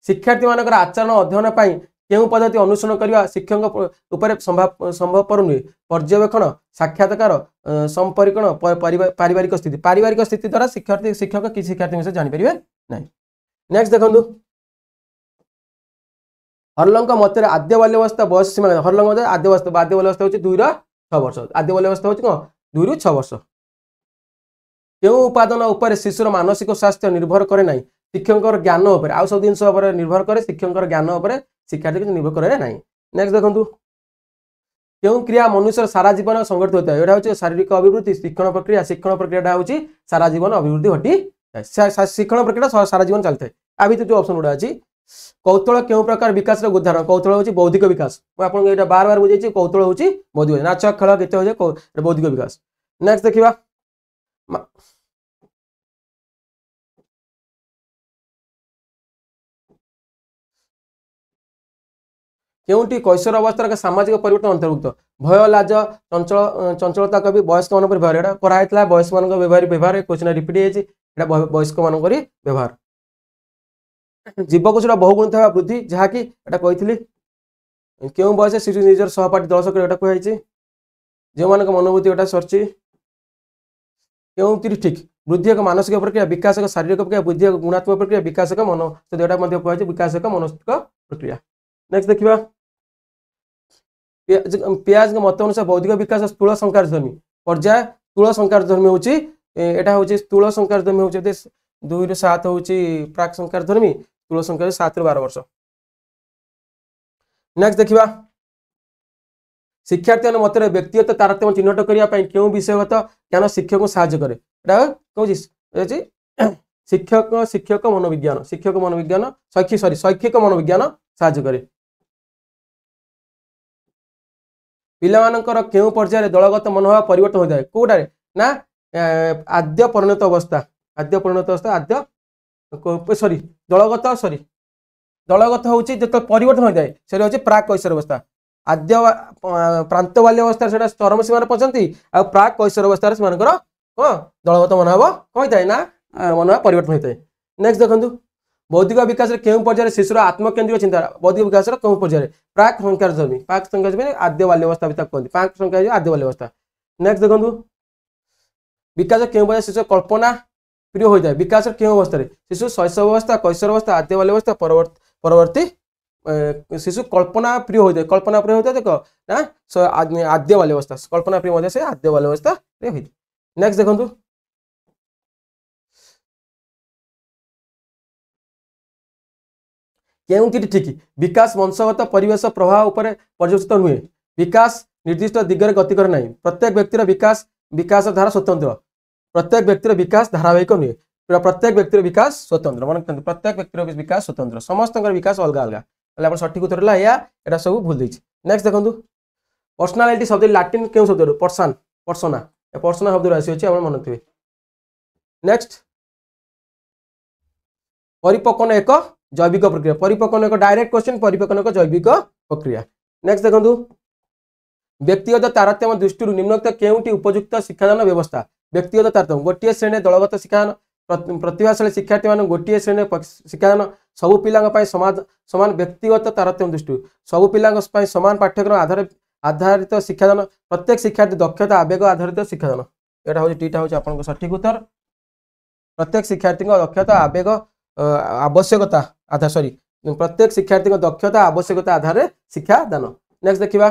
शिक्षार्थी मान आचरण अध्ययन पर केउं पद्धति अनुसरण करने शिक्षक उपर संभवपर नुहे पर्यवेक्षण साक्षात्कार संपरीक्षण पारिवारिक स्थिति द्वारा शिक्षक कि शिक्षार्थी विषय जानीपर ना। नेक्स्ट देखो हरलंक मत आद्य बाल्यावस्था बयस सीमा हरलंक मत आद्य बाल्यावस्था हूँ 2 ରୁ 6 वर्ष आद्य बाल्यावस्था हूँ कौन 2 ରୁ 6 वर्ष। केउं उपादान उपर शिशुर मानसिक स्वास्थ्य निर्भर करे ना शिक्षक ज्ञान उपर आउ सब जिनस निर्भर करे शिक्षक ज्ञान उपर शिक्षार्थी निर्भर करे ना। नेक्स्ट देखो क्यों क्रिया मनुष्य सारा जीवन संगठित होता है यहाँ हूँ शारीरिक अभिवृद्धि शिक्षण प्रक्रिया हूँ सारा जीवन अभिवृद्धि घटी शिक्षण प्रक्रिया सारा जीवन चलता है। आ भर जो ऑप्शन गुड़ा अच्छी कौतल क्यों प्रकार विकास उदाहरण कौतल हूँ बौद्धिक विकास मुझे बार बार बुझे कौतल हूँ बौद्धिक नाच खेल गीत हो बौद्धिक विकास। नेक्स्ट देखा केउंटी कैशोर अवस्था सामाजिक परिवर्तन अंतर्भुक्त भय लाज चंचलता कवि वयस्क मान व्यवहार कराई वयस्क मान व्यवहार क्वेश्चन रिपीट होता वयस्क मान व्यवहार। जीवकोश बहुगुण था वृद्धि जहाँकि कही क्यों बयस शिशु निजर सहपाठी दल सह कहुई जो मान मनोभूति एटा सरची क्यों ठीक वृद्धि एक मानसिक प्रक्रिया विकास एक शारीरिक प्रक्रिया बुद्धि एक गुणात्मक प्रक्रिया विकास एक मनोस्थित कहुई विकास एक मनोस्थित प्रक्रिया। नेक्स्ट देखा पियाज मत अनुसार बौद्धिक विकास स्थूल संकारधर्मी पर्याय स्थूल संकारधर्मी हूँ यहाँ हूँ स्थूल संकारधर्मी हूँ 2 ରୁ 7 हूँ प्राक संकारधर्मी स्थूल संकार 7 ରୁ 12 वर्ष। नेक्स्ट देखा शिक्षार्थी मत व्यक्तिगत तारतम्य चिन्हट करने क्यों विषयगत ज्ञान शिक्षक को साहाय्य करे कौन शिक्षक मनोविज्ञान शैक्षिक मनोविज्ञान साहाय्य करे। पिलामानंकर केउं पर्यायर दलगत मनोभाव परिवर्तन होता है कौटारे ना आद्य परिणत अवस्था आद्य सॉरी दलगत हूँ जो परिवर्तन होता है से हूँ प्राक कैशोर अवस्था आद्य प्रांत बाल्यावस्था से चरम सीमार पहुंचती आ प्राक कैशोर अवस्था से दलगत मनोभाव कौन होता है ना मनोभाव परिवर्तन होता है। नेक्स्ट देखो बौद्धिक विकास केउं पर्यायर शिशुर आत्मकेन्द्रिक चिंता बौद्धिक विकास केउं पर्यायर प्राक संकारधर्मी आद्य बाल्यावस्था भी कहते प्राक संकार आद्य बाल्यावस्था। नेक्स्ट देखो विकास केउं पर्यायर शिशु कल्पना प्रिय होता है विकास केउं अवस्था शिशु शैशव अवस्था कैशोर अवस्था आद्य बाल्यावस्था परवर्ती शिशु कल्पना प्रिय होता है देख ना आद्य बाल्यावस्था कल्पना प्रिय से आद्य बाल्यावस्था। नेक्स्ट देखो केउंटी ठीक विकास वंशगत परिवेश प्रभाव उपर पर्यवेक्षित नुहे विकास निर्दिष्ट दिगरे गति करे नहीं प्रत्येक व्यक्तिर विकास धारा स्वतंत्र प्रत्येक व्यक्तिर विकास धारावाहिक नुहे प्रत्येक व्यक्तिर विकास स्वतंत्र मन प्रत्येक व्यक्तिर विकास स्वतंत्र समस्त विकास अलग अलग सठिक उत्तर है यहाँ सब भूल देछि। नेक्स्ट देखो पर्सनालिटी शब्द लाटिन क्यों शब्द पर्सना शब्द आसी मन थे। नेक्स्ट परिपक्वन एक जैविक प्रक्रिया परिपक्वन एक डायरेक्ट क्वेश्चन परिपक्वन एक जैविक प्रक्रिया। नेक्स्ट देखो व्यक्तिगत तारतम्य दृष्टि निम्नलिखित केउंटी उपयुक्त शिक्षादान व्यवस्था व्यक्तिगत तारतम्य गोटे श्रेणी दलगत शिक्षादान प्रतिभाशाली शिक्षार्थी मान गोटे श्रेणी शिक्षादान सबु पिला समान व्यक्तिगत तारतम्य दृष्टि सबु पिला सामान पाठ्यक्रम आधार आधारित शिक्षादान प्रत्येक शिक्षार्थी दक्षता आवेग आधारित शिक्षादान एटा हूँ टीटा हूँ आपन सठिक उत्तर प्रत्येक शिक्षार्थी दक्षता आवेग आवश्यकता आधार सॉरी प्रत्येक शिक्षार्थी दक्षता आवश्यकता आधार शिक्षादान नेक्स्ट देखा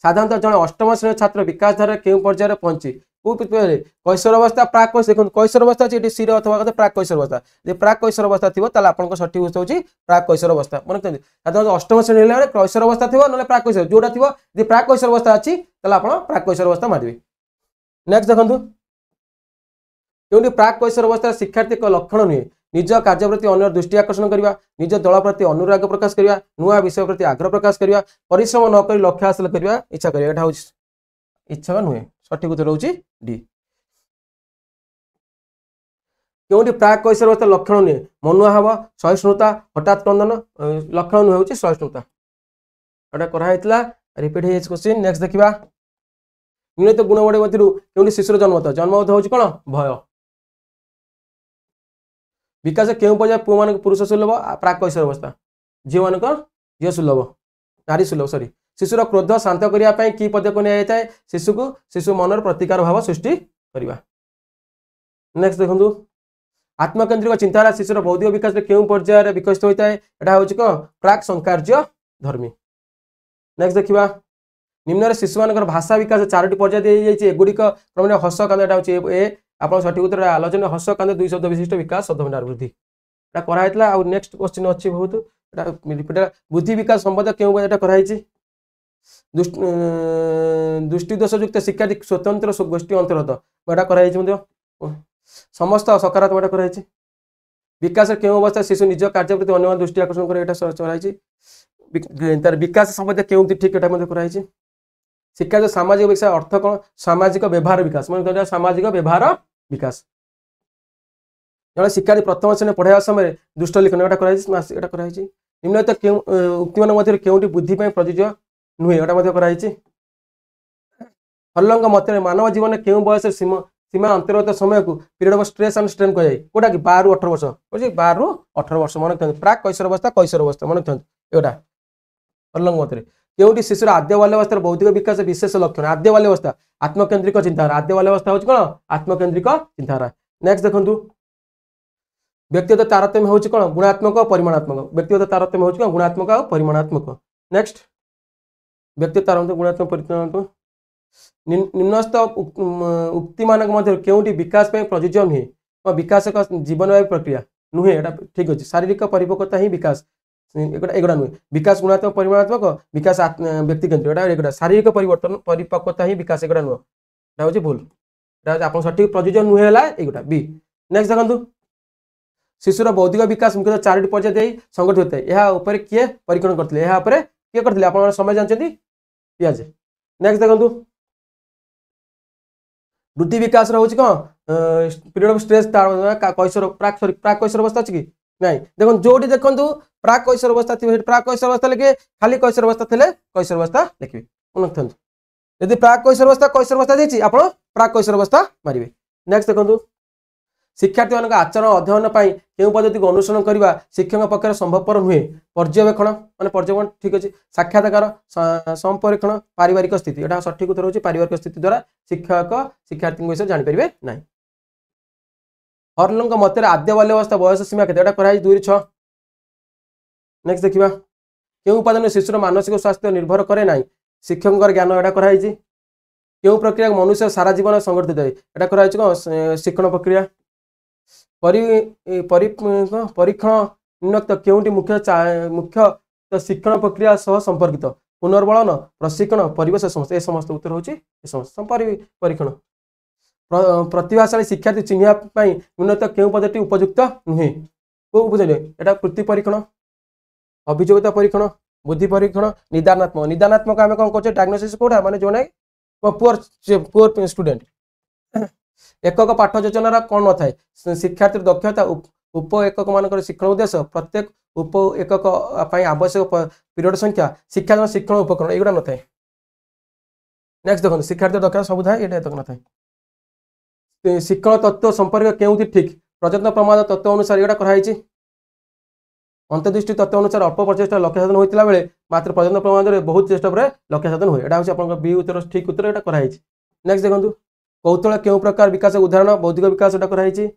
साधारणतः जन अष्टम श्रेणी छात्र विकास धारा केउं पर्यायर पहुंची कैशोर अवस्था प्राक देखो कैशोर अवस्था अच्छी सी अथवा प्राक कैशोर अवस्था जो प्राक कैशोर अवस्था थी आप सठिक उत्तर होची प्राक कैशोर अवस्था मन रखते साधारणतः अष्टम श्रेणी कैशोर अवस्था थी ना प्राक कैशोर जोटा थी जो प्राक कैशोर अवस्था अच्छी आप प्राक कैशोर अवस्था मारे नेक्स्ट देखो क्योंकि प्राक कैशोर अवस्था शिक्षार्थी एक लक्षण नुहे निज कार्य प्रति अन्य दृष्टि आकर्षण करने निज दल प्रति अनुराग प्रकाश करने नुआ विषय प्रति आग्रह प्रकाश करने परिश्रम नक लक्ष्य हासिल करने इच्छा करवा इच्छा नुहे सठिक उत्तर होची डी क्योंकि प्राक कैशोर अवस्था लक्षण नुहे मनुआ भाव सहिष्णुता हठात क्रंदन लक्षण नुहे होची सहिष्णुता एटा कराइतला रिपीट हे क्वेश्चन नेक्स्ट देखिबा निहित गुणवड़ी मध्यरु क्योंकि शिशुर जन्मगत होची कोन भय विकास क्यों पर्याय पुआ मान पुरुष सुलभ प्राक कैशोर अवस्था झील मान झील सुलभ नारी सुलभ सॉरी शिशुर क्रोध शांत करने कि पदक नि शिशु को शिशु मनर प्रतिकार भाव सृष्टि करवा नेक्स्ट देखो आत्मकेन्द्रिक चिंताधारा शिशुर बौद्धिक विकास क्यों पर्यायर विकसित होता है यहाँ हूँ कौन प्राक संकार्य धर्मी नेक्स्ट देखा निम्न शिशु मान भाषा विकास 4टी पर्याय दी जाइए एगुड़िक क्रम हस कांद यहाँ हूँ ए आप सठिक उत्तर आलोचना हस कांद 2 शब्द विशिष्ट विकास शब्दभंडार वृद्धि कराइला नेक्स्ट क्वेश्चन अच्छी बहुत बुद्धि विकास संबंध क्यों यहाँ कराई दृष्टि दोषयुक्त शिक्षार्थी स्वतंत्र गोष्ठी अंतर्गत यहाँ कराई समस्त सकारात्मक कराई विकास क्यों अवस्था शिशु निज कार्य प्रति अन्य दृष्टि आकर्षण कर विकास संबंध क्यों ठीक है कराई शिक्षा जो सामाजिक विकास अर्थ कौन सामाजिक व्यवहार विकास मैं सामाजिक व्यवहार विकास जब शिक्षार्थी प्रथम श्रेणी पढ़ाई समय दुष्ट लिखन यहाँ कराई निम्नलिखित क्यों उक्ति मान क्योंटी बुद्धि प्रযোज्य नुहे यहाँ कराई हल्लंग मत मानव जीवन क्यों बयस सीमा अंतर्गत समय को period of stress and strain कह जाए कौटा कि 12 ରୁ 18 वर्ष बुझे 12 ରୁ 18 वर्ष मन रखते प्राक कैशोर अवस्था मन रखते यहाँ हल्लंग मत क्योंटी शिशुर आद्य बाल्यावस्था बौद्धिक विकास विशेष लक्षण आद्य बाल्यावस्था आत्मकेन्द्रिक चिंताधारा आद्य बाल्यावस्था हूँ कौन आत्मकेन्द्रिक चिंताधारा नेक्स्ट देखो व्यक्तिगत तारतम्य हूँ कौन गुणात्मक और परिमाणात्मक व्यक्तिगत तारतम्य हूँ कौन गुणात्मक और परिमाणात्मक नेक्स्ट व्यक्तिगत तारतम्य गुणात्मक परिमाणात्मक निम्नस्थ उक्ति मानक मध्य क्योंटी विकास प्रযোज्य नुहे विकास एक जीवनव्यापी प्रक्रिया नुहे यहाँ ठीक अच्छे शारीरिक परिपक्वता ही विकास एगुड़ा नुहे विकास गुणात्मक परिमाणात्मक विकास व्यक्ति केन्द्र एगुड़ा शारीरिक परिवर्तन परिपक्वता ही विकास एगुड़ा नुह यहाँ हूँ भूल आप सठिक प्रযোज्य नुहे एगुड़ा बी नेक्स्ट देखो शिशुर बौद्धिक विकास मुख्यतः 4टी पर्याय दे संगठित होता है यहाँ किए परीक्षण करते यहाँ किए करते आप समय जानते पियाजे नेक्स्ट देखो बुद्धि विकास रोच कौन पीरियड ऑफ स्ट्रेस कैशोर प्राक कैशोर अवस्था अच्छी कि नहीं देखो जोटी देखो प्राक कैशोर अवस्था थी प्राक कैशोर अवस्था लिखे खाली कैशोर अवस्था थे कैशोर अवस्था लिखे मन रखते यदि प्राक कैशोर अवस्था देखिए आप प्राक कैशोर अवस्था मारे नेक्स्ट देखो शिक्षार्थी मान आचरण अध्ययन क्यों पद्धति को अनुसरण करने शिक्षक पक्ष संभवपर नुहे पर्यवेक्षण माने पर्यवेक्षण ठीक अच्छे साक्षात्कार संपरीक्षण पारिवारिक स्थिति यहाँ सठिक उत्तर होची पारिवारिक स्थिति द्वारा शिक्षक शिक्षार्थी विषय जानीपर ना हर्लंग मत आद्य बाल्यावस्था बयस सीमा के 2 ରୁ 6 नेक्स्ट देखा क्यों उपादान शिशुर मानसिक स्वास्थ्य निर्भर करे ना शिक्षक ज्ञान यहाँ कराई क्यों प्रक्रिया मनुष्य सारा जीवन संगठित है यहाँ कराई कौन शिक्षण प्रक्रिया परीक्षण निम्नक्त क्योंटी मुख्य शिक्षण प्रक्रिया सह संपर्कित पुनर्बलन प्रशिक्षण परिवेश समस्त उत्तर होची परीक्षण प्रतिभाशाली शिक्षार्थी चिन्हवा निम्नत क्यों पद्धति उपयुक्त नुहे को बुझे यहाँ कृति परीक्षण अभियोगिता परीक्षण बुद्धि परीक्षण निदानात्मक आम कौन कर डायग्नोसिस कौटा माने जो पुअर स्टूडेंट एकक पाठ योजनार कौन न थाए शिक्षार्थी दक्षता उप एकक मान शिक्षण उद्देश्य प्रत्येक उप एकक आवश्यक पीरियड संख्या शिक्षा शिक्षण उपकरण एगुड़ा न थाए नेक्स्ट देखो शिक्षार्थी दक्षता सब थाए ये न थाए शिक्षण तत्व संपर्क क्यों ठीक प्रयत्न प्रमाद तत्व अनुसार यहाँ कराई अंतर्दृष्टि तत्व अनुसार अल्प प्रचेषा लक्ष्य साधन होता बेले मात्र प्रजनन प्रमाण बहुत चेष्टा पर लक्ष्य साधन हुए। यहाँ हूँ बी उत्तर ठीक उत्तर यहाँ कराई। नेक्स्ट देखो कौतल क्यों प्रकार विकास उदाहरण बौद्धिक विकास यहाँ कराई।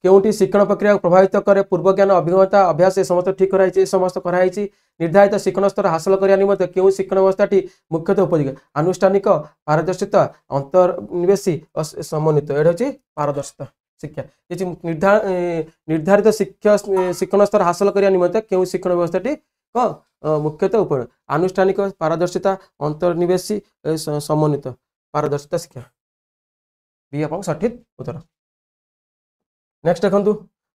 केउटी शिक्षण प्रक्रिया प्रभावित करे पूर्व ज्ञान अभिज्ञता अभ्यास ये समस्त ठीक कराई समस्त कराई। निर्धारित शिक्षण स्तर हासिल करने निमंते क्यों शिक्षण व्यवस्था मुख्यतः उपयोगी आनुष्ठानिक पारदर्शिता अंतर्निवेशी समन्वित ये हूँ पारदर्शिता शिक्षा। ये निर्धारित शिक्षण स्तर हासिल करने निमंते क्यों शिक्षण व्यवस्था मुख्यतः उपयोग आनुष्ठानिक पारदर्शिता अंतर्निवेशी समन्वित पारदर्शिता शिक्षा बी आप सठिक उत्तर। नेक्स्ट देखो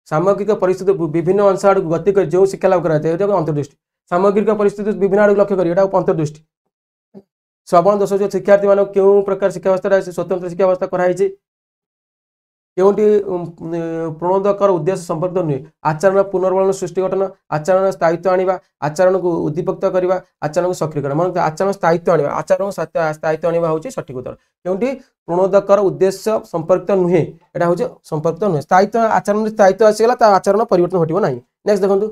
सामग्रिक परिस्थिति विभिन्न अंश आड़ गति कर जो शिक्षा लाभ कराए अंतर्दृष्टि सामग्रिक परिस्थिति विभिन्न आड़ लक्ष्य कर अंतर्दृष्टि। श्रवण दोष जो शिक्षार्थी मान क्यों प्रकार शिक्षा व्यवस्था स्वतंत्र शिक्षा व्यवस्था कराई क्योंटी प्रणोदकर उद्देश्य संपर्क नुहे आचरण पुनर्वलन सृष्टि घटना आचरण स्थायित्व आनिबा आचरण को उद्दीपक करवा आचरण को सक्रिय करवा मतलब आचरण स्थायित्व आनिबा आचरण स्थायित्व आनिबा होची सठिक उत्तर। क्योंटी प्रणोदकर उद्देश्य संपर्क नुहे एटा होची संपर्क नुहे स्थायित्व आचरण स्थायित्व आसीगला ता आचरण परिवर्तन घटिबो नाही। नेक्स्ट देखंतु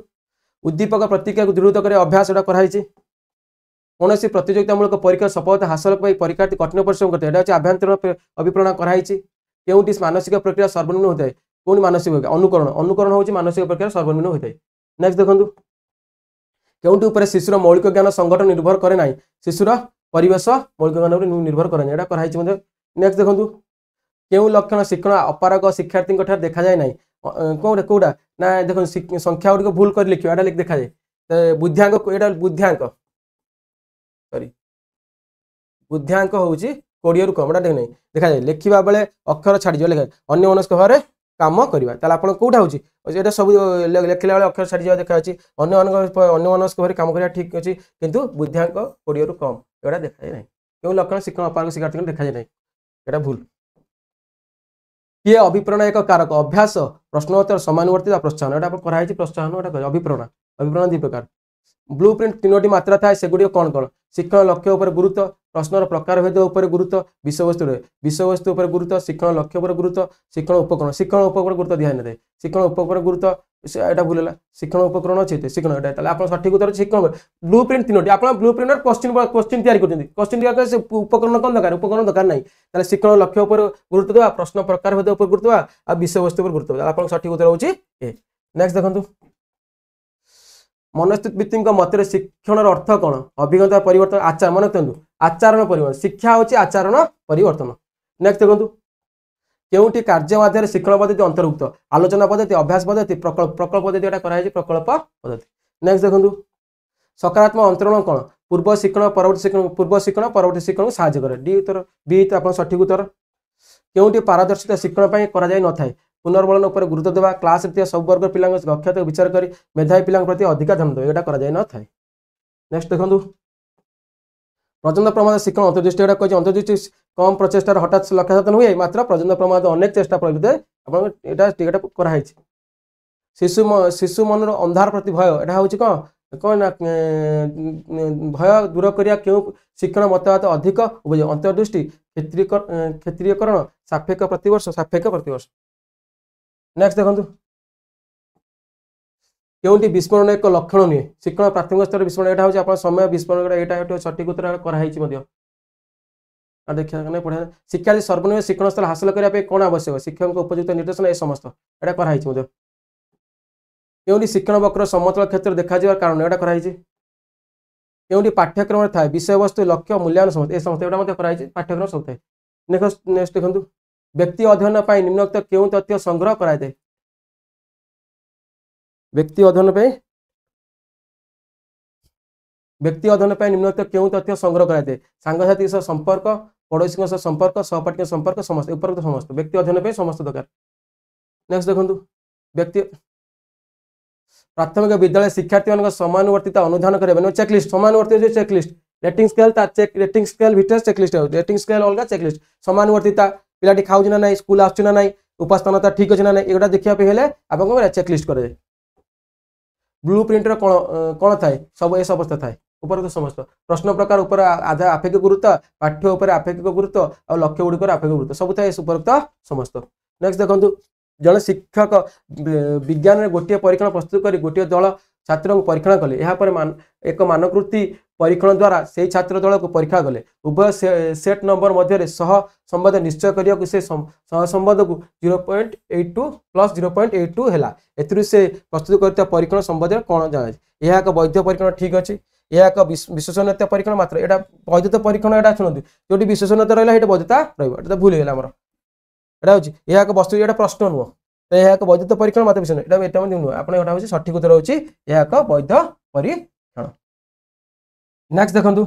उद्दीपक प्रतिक्रिया को दृढ़ करे अभ्यास एटा कराई कौन सी प्रतियोगितामूलक परीक्षा सफलता हासिल परीक्षार्थी कठिन परिश्रम करते हैं आभ्यंतरण अभिप्रेरणा कराई क्योंटी मानसिक प्रक्रिया सर्वनिम्न होता है कौन मानसिक अनुकरण अनुकरण होची मानसिक प्रक्रिया सर्वनिम्न होता है। नेक्स्ट देखो क्योंटी ऊपर शिशुर मौलिक ज्ञान संगठन निर्भर करे ना शिशुर परिवेश मौलिक ज्ञान निर्भर करे यहाँ कराई। नेक्स्ट देखो क्यों लक्षण शिक्षण अपारग शिक्षार्थी देखा जाए ना कौन कौटा ना देखो संख्या गुड़िक भूल कर लिख देखा जाए बुद्धियांक यहाँ बुद्धियांक सॉरी बुद्धियांक हूँ 20 रु कम देख नहीं देखा जाए लिखा बेले अक्षर छाड़ी लिखा अन्य मनस्क भाव में कम करवा आप कौटा हो सब लिखला बेले अक्षर छाड़ी जा देखा अन्य मनस्क भाव कम करवा ठीक अच्छे किंतु बुद्धियांक 20 रु कम यहाँ देखा जाए ना क्यों लक्षण शिक्षण अपारग शिक्षार्थी देखा जाए ना यहाँ भूल। किए अभिप्रेरणा एक कारक अभ्यास प्रश्नोत्तर समानुवर्ती प्रोत्साहन यहाँ कराई प्रोत्साहन अभिप्रेरणा अभिप्रेरणा 2 प्रकार ब्लूप्रिंट 3टी मात्रा थाए सेगुड़ी कौन कौन शिक्षण लक्ष्य उपर गुरुत्व प्रश्नर प्रकार भेद उपर गुरुत्व विषयवस्तु विषयवस्तु उपर गुरुत्व शिक्षण लक्ष्य उपर गुरुत्व शिक्षण उपकरण गुरुत्व दिया ना शिक्षण उपकरण गुरुत्व यहाँ भूल शिक्षण उपकरण अच्छे शिक्षण यहाँ आप सठिक उत्तर शिक्षण ब्लूप्रिंट 3टी आप ब्लूप्रिंट क्वेश्चन तैयारी उपकरण कौन दरकार उपकरण दरकार ना शिक्षण लक्ष्य उपर गुरुत्व देवा प्रश्न प्रकार भेद उपर गुरुत्व आ विषयवस्तु उपर गुरुत्व आप सठिक उत्तर होची ए। नेक्स्ट देखो मनस्थिति मत शिक्षण अर्थ कौन अभिज्ञता परिवर्तन आचार मन रखु आचरण परिवर्तन शिक्षा होची आचरण परिवर्तन। नेक्स्ट देखो क्योंटी कार्य माध्यम शिक्षण पद्धति अंतर्भुक्त आलोचना पद्धति अभ्यास पद्धति प्रकल्प पद्धति यहाँ कराई प्रकल्प पद्धति। नेक्स्ट देखो सकारात्मक अंतरण कौन पूर्व शिक्षण परवर्ती शिक्षण को साहाय्य करे डी उत्तर बी आप सठिक उत्तर। क्योंटी पारदर्शिता शिक्षण करा जाय न थाए पुनर्वलन उपर गुरुत्व देवा क्लास सब वर्ग पिला दक्षता विचार कर मेधावी पिला प्रति अधिक ध्यान देव यहाँ कराई न थाए। नेक्स्ट देखो प्रजनन प्रमाद शिक्षण अंतर्दृष्टि यहाँ कही अंतर्दृष्टि कम प्रचेषार हठात लक्ष्य साधन हुए मात्र प्रजनन प्रमाद अनेक चेष्टा फल कराई। शिशु मनर अंधार प्रति भय यहाँ हूँ कौन ना भय दूर करिया क्यों शिक्षण मतवाद अधिक उपयोग अंतर्दृष्टि क्षेत्रीयकरण सापेक्ष प्रतिवर्ष। नेक्स्ट देखो क्योंटी विस्मरण एक लक्षण नुहे शिक्षण प्राथमिक स्तर विस्मरण यहाँ हूँ समय विस्मरण यहाँ सठिक उत्तर कराई देखा पढ़ा शिक्षा सर्वनिम्न शिक्षण स्तर हासिल करने कौन आवश्यक शिक्षक उपयुक्त निर्देशन ये समस्त यहाँ कराई। क्योंटी शिक्षण वक्र समतल क्षेत्र देखा कारण यहाँ कराई। क्योंटी पाठ्यक्रम थाए विषय वस्तु लक्ष्य मूल्यांकन समस्त ये समस्त यहाँ कराई पाठ्यक्रम सब थाए। नेक्स्ट देखो व्यक्ति अध्ययन पर निम्नोक्त क्यों तथ्य संग्रह कराए व्यक्ति अध्ययन पर निम्नोक्त क्यों तथ्य संग्रह कराए सांगसाथी सह संपर्क पड़ोसी सह संपर्क सहपाठी संपर्क समस्त उपरोक्त समस्त व्यक्ति अध्ययन पर समस्त दरकार। नेक्स्ट देखो व्यक्ति प्राथमिक विद्यालय शिक्षार्थी समानुवर्तिता अनुधान करें चेकलिस्ट समानुवर्ती चेकलिस्ट रेटिंग स्केल भितर चेकलिस्ट रेटिंग स्केल अलग चेकलिस्ट समानुवर्तिता पिलाटी खाऊ ना ना स्कूल आसुना ना उपासनाता ठीक अच्छे ना ना ये देखा आप चेकलिस्ट करें। ब्लूप्रिंट कौन थाए सब ये अवस्था थाए उपरोक्त समस्त प्रश्न प्रकार उपर आधा आपेक्षिक गुरुत्व पाठ्य उपर आपेक्षिक गुरुत्व और लक्ष्य गुड़िक आपेक्षिक गुरुत्व सब थाए उपरोक्त समस्त। नेक्स्ट देखो जड़े शिक्षक विज्ञान में गोटे परीक्षण प्रस्तुत कर गोटे दल छात्र को परीक्षण कले एक मानकृति परीक्षण द्वारा से छात्र दल को परीक्षा कले उभय सेट नंबर मध्य सह संबंध निश्चय करने से सहसंबंध को 0.82 प्लस 0.82 है ए से प्रस्तुत करता परीक्षण संबंध कौन जाना यह एक वैध परीक्षण ठीक अच्छे यह एक विश्वसनीयता परीक्षण मात्र यहाँ वैधता परीक्षण यहाँ शुणु जो विश्वसनीयता रहा है वैधता रहा भूल है आमर यहाँ हूँ यह एक वस्तु यहाँ प्रश्न नुह तो यह एक वैधता परीक्षण मात्र विषय यहाँ नुह आप सठिक उत्तर होची यह एक वैध परीक्षण। नेक्स्ट देखो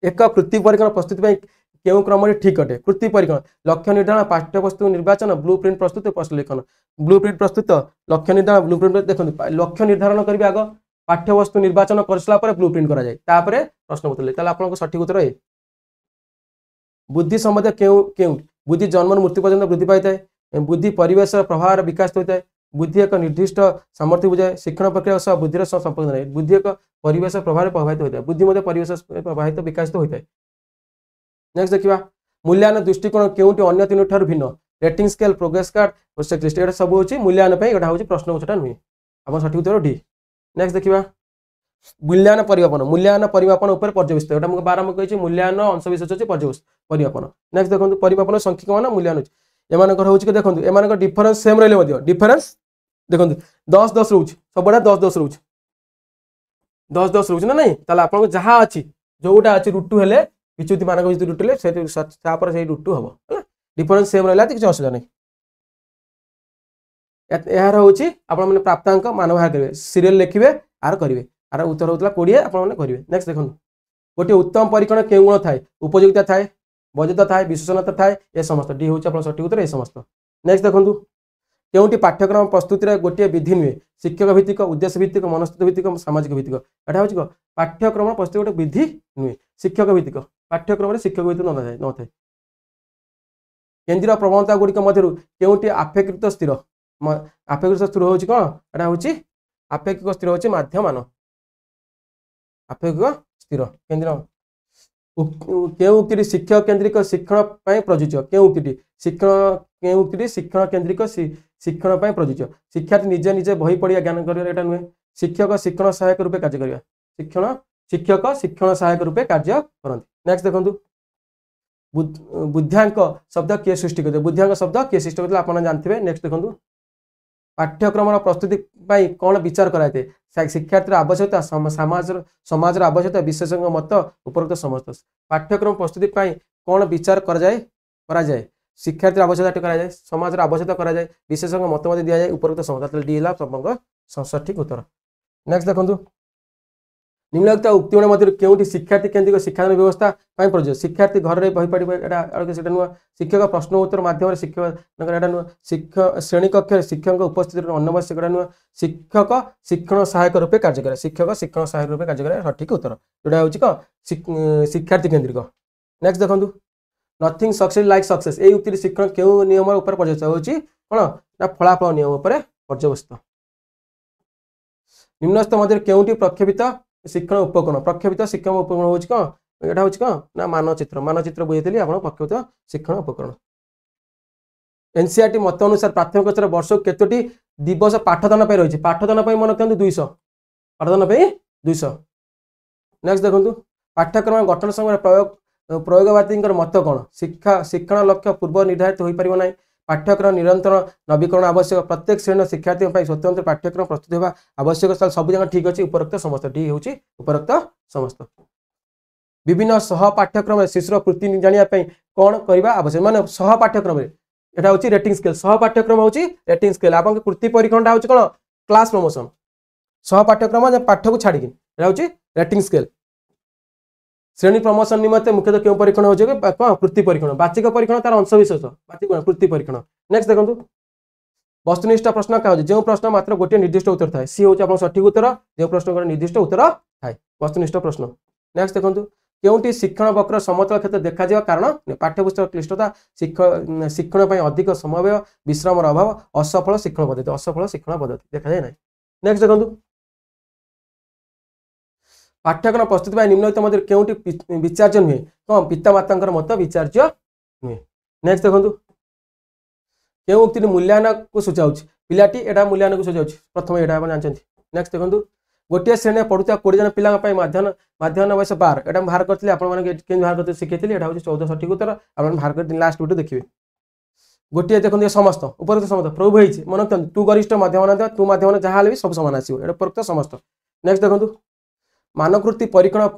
एक कृति परीक्षण प्रस्तुति क्यों क्रम ठीक अटे कृति परीक्षण लक्ष्य निर्धारण पाठ्यवस्तु निर्वाचन ब्लू प्रिंट प्रस्तुत प्रश्न लेखन ब्लू प्रिंट प्रस्तुत लक्ष्य निर्धारण ब्लू प्रिंट देखो लक्ष्य निर्धारण करेंगे आग पाठ्यवस्तु निर्वाचन कर ब्लू प्रिंट कराए प्रश्न उत्तर आप सठिक उत्तर है बुद्धि संबंध क्यों बुद्धि जन्म मृत्यु पर्यंत वृद्धि पाई है बुद्धि परिवेश प्रभाव विकास होता है बुद्धि एक निर्दिष्ट सामर्थ्य बुझाए शिक्षण प्रक्रिया सह बुद्धि संपर्क नहीं बुद्धि एक परिवेश प्रभाव प्रभावित होता है बुद्धि परिवेश प्रभावित विकसित होता है। नेक्स्ट देखा मूल्यांकन दृष्टिकोण क्योंटी अन्य तीन ठार भिन्न रेटिंग स्केल प्रोग्रेस कार्ड और चेकलिस्ट ये सब हूँ मूल्यांकन यहाँ हूँ प्रश्न कोटा नुहे आप सठिक उत्तर डी। नेक्स्ट देखा मूल्यांकन परिमापन उपर पर्यवेसित यहाँ मुझे बारंबार कही मूल्यांकन अंशविशेष अच्छे पर्यवेसित परिमापन। नेक्स्ट देखो परिमापन संख्यक मान मूल्यांकन एमानकर हूँ देखो एमानकर डिफरेन्स सेम रही डिफरेन्स देखो 10-10 रोच सब 10-10 रोच 10-10 रोच ना नहीं ताले आपको जहाँ अच्छी जोटा अच्छी रुटू हेले विच्युति मानक विच्युति रुटू हेले से रुटू हम है डिफरेन्स सेम रहा किसी असुविधा नहीं। यार हूँ आपने प्राप्तांक मान बाहर करेंगे सीरियल लिखिए आर करेंगे आर उत्तर होता 20 आपने करेंगे। नेक्स्ट देखो गोटे उत्तम परीक्षण क्यों गुण थाए उपयोगिता थाए वैधता थाए विश्वसनीयता थाए ये समस्त डी हूँ आप सठिक उत्तर ये समस्त। नेक्स्ट देखो क्योंटी पाठ्यक्रम प्रस्तुति गोटे विधि नुहे शिक्षक भित्तिक उद्देश्य भित्तिक मनस्थित भित्तिक सामाजिक भित्तिक यहाँ हूँ पाठ्यक्रम प्रस्तुति गोटे विधि नुहे शिक्षक भित्तिक पाठ्यक्रम शिक्षक भित्तिक न थाए केन्द्रीय प्रवणता गुड़िक मध्य क्योंटी आपेक्षिक स्थिर आपेक्षिक स्थिर हूँ कौन यहाँ हूँ आपेक्षिक स्थिर हूँ माध्यमान आपेक्षिक स्थिर केन्द्र क्यों उक्ति शिक्षक केन्द्रिक शिक्षण प्रযোज्य क्यों उक्ति शिक्षण केन्द्रिक शिक्षण प्रযোज्य शिक्षार्थी निजे निजे बही पढ़िया ज्ञान कर नुहे शिक्षक शिक्षण सहायक रूपे कार्य करिया शिक्षक शिक्षण सहायक रूपे कार्य करते। नेक्स्ट देखो बुद्ध्यांक शब्द किए सृष्टि करते बुद्ध्यांक शब्द किए सृष्टि करते आप जानते। नेक्स्ट देखो पाठ्यक्रम प्रस्तुति कौन विचार कराए शिक्षार्थी आवश्यकता समाज आवश्यकता विशेषज्ञ मत उपरोक्त समस्त पाठ्यक्रम प्रस्तुति कौन विचार कराए शिक्षार्थी आवश्यकता कराए समाज आवश्यकता कराए विशेषज्ञ मत दि जाए उपरोक्त समस्त डी है सठिक उत्तर। नेक्स्ट देखो निम्नलिखित उक्ति मध्य क्योंटी शिक्षार्थी केन्द्रिक शिक्षादान व्यवस्था प्रयोज्य शिक्षार्थी घर में बही पढ़े नुह शिक्षक प्रश्न उत्तर मध्यम शिक्षक नुह श्रेणी कक्ष शिक्षक उपस्थित अनावश्यक नुह शिक्षक शिक्षण सहायक रूपे कार्य करे शिक्षक शिक्षण सहायक रूपे कार्य करे सठिक उत्तर जोटा हूँ कौन शिक्षार्थी केन्द्रिक। नेक्स्ट देखो नथिंग सक्सेस लाइक सक्सेस ये उक्ति शिक्षण क्यों नियम उपर पर्यवेसित होची कौन ना फलाफल नियम उपर पर्यवेसित। निम्नस्थ मध्य क्योंटी प्रक्षेपित शिक्षण उपकरण प्रक्षेपित शिक्षण उपकरण हूँ कौन यहाँ हूँ कौन ना मानचित्र बुझे आप प्रक्षेपित शिक्षण उपकरण। एनसीईआरटी मत अनुसार प्राथमिक स्तर वर्ष केतोटी दिवस पाठदान रही पाठदान मन रखते 200 पाठदान 200। नेक्स्ट देखो पाठ्यक्रम गठन समय प्रयोगवादी मत कौन शिक्षण लक्ष्य पूर्व निर्धारित हो पार ना पाठ्यक्रम निरंतर नवीकरण आवश्यक प्रत्येक श्रेणी शिक्षार्थी स्वतंत्र पाठ्यक्रम प्रस्तुत होगा आवश्यक सब जगह ठीक अच्छे उपरोक्त समस्त डी हूँ उपरोक्त समस्त। विभिन्न सह पाठ्यक्रम शिशुर कृति जानापी कौन करने आवश्यक माने सह पाठ्यक्रम यहाँ हूँ रेटिंग स्केल सह पाठ्यक्रम हूँ रेटिंग स्केल आप कृति परीक्षण हूँ कौन क्लास प्रमोशन सह पाठ्यक्रम पाठ को छाड़ी यहाँ हूँ रेटिंग स्केल श्रेणी प्रमोशन निमंते मुख्यतः क्यों परीक्षण हो कौन कृति परीक्षण बाचिक परीक्षण तार अंशविशेष कृति परीक्षण। नेक्स्ट देखो वस्तुनिष्ठ प्रश्न क्या जो प्रश्न मात्र गोटे निर्दिष्ट उत्तर थाए सी हूँ आप सठिक उत्तर जो प्रश्न निर्दिष्ट उत्तर थाए वस्तुनिष्ठ प्रश्न। नेक्स्ट देखो क्योंटी शिक्षण वक्र समतल क्षेत्र देखा कारण पाठ्यपुस्तक क्लिष्टता शिक्षण अधिक समय विश्राम अभाव असफल शिक्षण पद्धति देखा जाए ना। नेक्स्ट देखो पाठ्यक्रम प्रस्तुति निम्नलिखित मध्य क्योंटी विचार्य नुहे कौन पितामाता मत विचार्य नुहे। नेक्स्ट देखो केउ उक्ति मूल्यांकन को सूचाउछ पिलाटी एटा मूल्यांकन को सूचाउछ प्रथम एटा आपण जानछन्ती नेक्स्ट देखंतु गोटे श्रेणी पढुता 20 जन पिला पई माध्यम वयस 12 एटा बाहर करथिले आपण माने के बाहर करते सिखेथिले एटा होछि 14 सठिक उत्तर आपण बाहर कर लास्ट वीडियो देखिबे गोटे देखंतु समस्त उपरोक्त समस्त प्रभु होइछि मन तू गरिष्ठ माध्यम तू माध्यम जहा भी सब समान आसीबो एटा उपरोक्त समस्त नेक्स्ट देखंतु मानकृति परीक्षण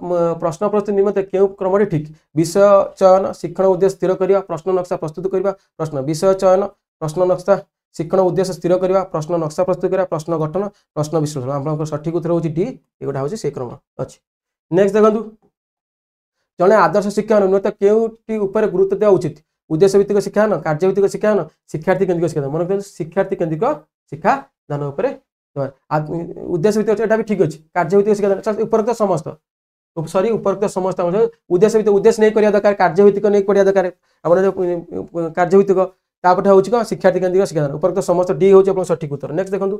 प्रश्न प्रस्तुति निमित्त केउ क्रम ठीक विषय चयन शिक्षण उद्देश्य स्थिर करिवा प्रश्न नक्शा प्रस्तुत करिवा प्रश्न विषय चयन प्रश्न नक्शा शिक्षण उद्देश्य स्थिर करिवा प्रश्न नक्शा प्रस्तुत करिवा प्रश्न गठन प्रश्न विश्लेषण आपन सठिक उत्तर होछि डी एगोटा होछि से क्रम अछि नेक्स्ट देखंतु जने आदर्श शिक्षा उन्नत केउटी ऊपर गुरुत्व देवा उचित उद्देश्य भित्तिक शिक्षा न कार्य भित्तिक शिक्षा न शिक्षार्थी केंद्रित शिक्षा मन कर शिक्षार्थी केंद्रित शिक्षा दान ऊपर उद्देश्य भित्तिक एटा भी ठीक अछि कार्य भित्तिक शिक्षा उपरोक्त समस्त सॉरी उपरोक्त समस्त उद्देश्य भित्तिक उद्देश्य नहीं करिया दरकार कार्य भित्तिक नहीं पढ़िया दरकार अपन कार्य भित्तिक तापटे होछि को शिक्षार्थी केंद्रित शिक्षा उपरोक्त समस्त डी होछि अपन सठिक उत्तर नेक्स्ट देखंतु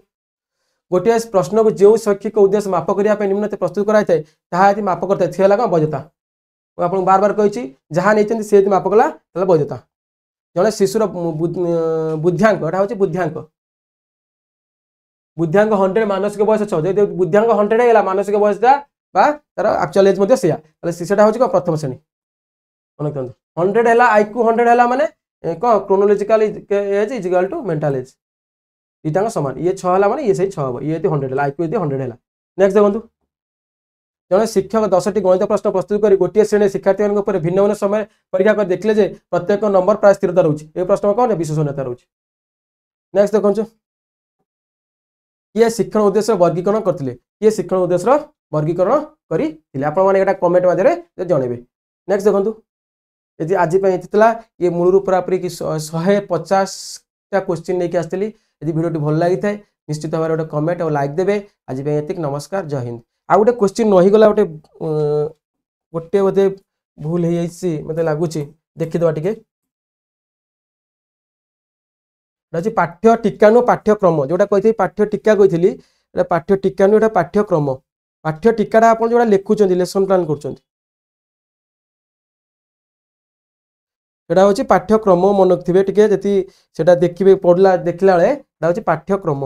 गोटे प्रश्न को जो शैक्षिक उद्देश्य माप करिया पे निम्नलिखित प्रस्तुत कराई थाए ताहा यदि माप करते थिला का वैधता आपन बार बार कहिछि जहा नैचंती से यदि माप कला तला वैधता जने शिशुर बुद्ध्यांक एटा होछि बुद्ध्यांक 100 मानसिक बयस 6 जे बुद्ध्यांक 100 हैला मानसिक बयस बा तार एक्चुअल एज मध्ये सिया तले शिशुटा होछि को प्रथम श्रेणी मन करंतु 100 हैला आईक्यू 100 हैला माने को chronological age is equal to mental age इटांग समान ये 6 हैला माने ये सही 6 हो ये 100 हैला आईक्यू 100 हैला नेक्स्ट देखंतु जने शिक्षक 10 टी गणित प्रश्न प्रस्तुत करी गोटे श्रेणी शिक्षार्थी ऊपर भिन्न भिन्न समय परीक्षा कर देखले जे प्रत्येक नंबर प्राय स्थिरता रहउछि ए प्रश्न कोन विश्वसनीयता रहउछि नेक्स्ट देखंतु ये शिक्षण उद्देश्य वर्गीकरण करथिले ये शिक्षण उद्देश्य वर्गीकरण करी थिले आपण माने एटा कमेंट माध्यम रे जणेबे नेक्स्ट देखंतु यदि आज पे इतला ये मूल पूरापूरी कि 150 टा क्वेश्चन लेके आस्तली यदि वीडियो भल लागि थाए निश्चित भाव गोटे कमेंट और लाइक देबे आज पे एतिक नमस्कार जय हिंद आ गोटे क्वेश्चन रही गला गोटे गोटे बोधे भूल हो जाइछि मते लागुछि देखि दबा टिके राजी पाठ्य टीकानु पाठ्यक्रम जोटा कहि पाठ्य टीका कहि पाठ्य टीकानु एटा पाठ्यक्रम पाठ्य टीकाटा आपण जोटा लिखुचंदी लेसन प्लान करचंदी एटा होछि पाठ्यक्रम मन रखिबे टिके जति सेटा देखिबे पढला देखला बेले एटा होछि पाठ्यक्रम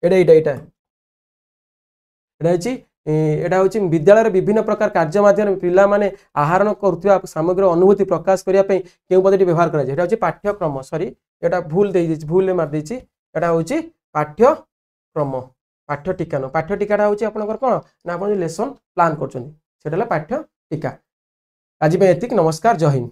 एटा होछि विद्यालय विभिन्न प्रकार कार्य माध्यम पिला माने आहरण करथुवा सामग्री अनुभूति प्रकाश करिया पई केउ पद्धति व्यवहार करा जाय एटा होछि पाठ्यक्रम सॉरी एटा भूल देइ छि भूल मार देइ छि एटा होछि पाठ्यक्रम पाठ्य टीका न पाठ्य टीकाटा होछि आपनकर कोन ना आपन लेसन प्लान करछन सेटाला पाठ्य टीका आज पे एतिक नमस्कार जय हिंद।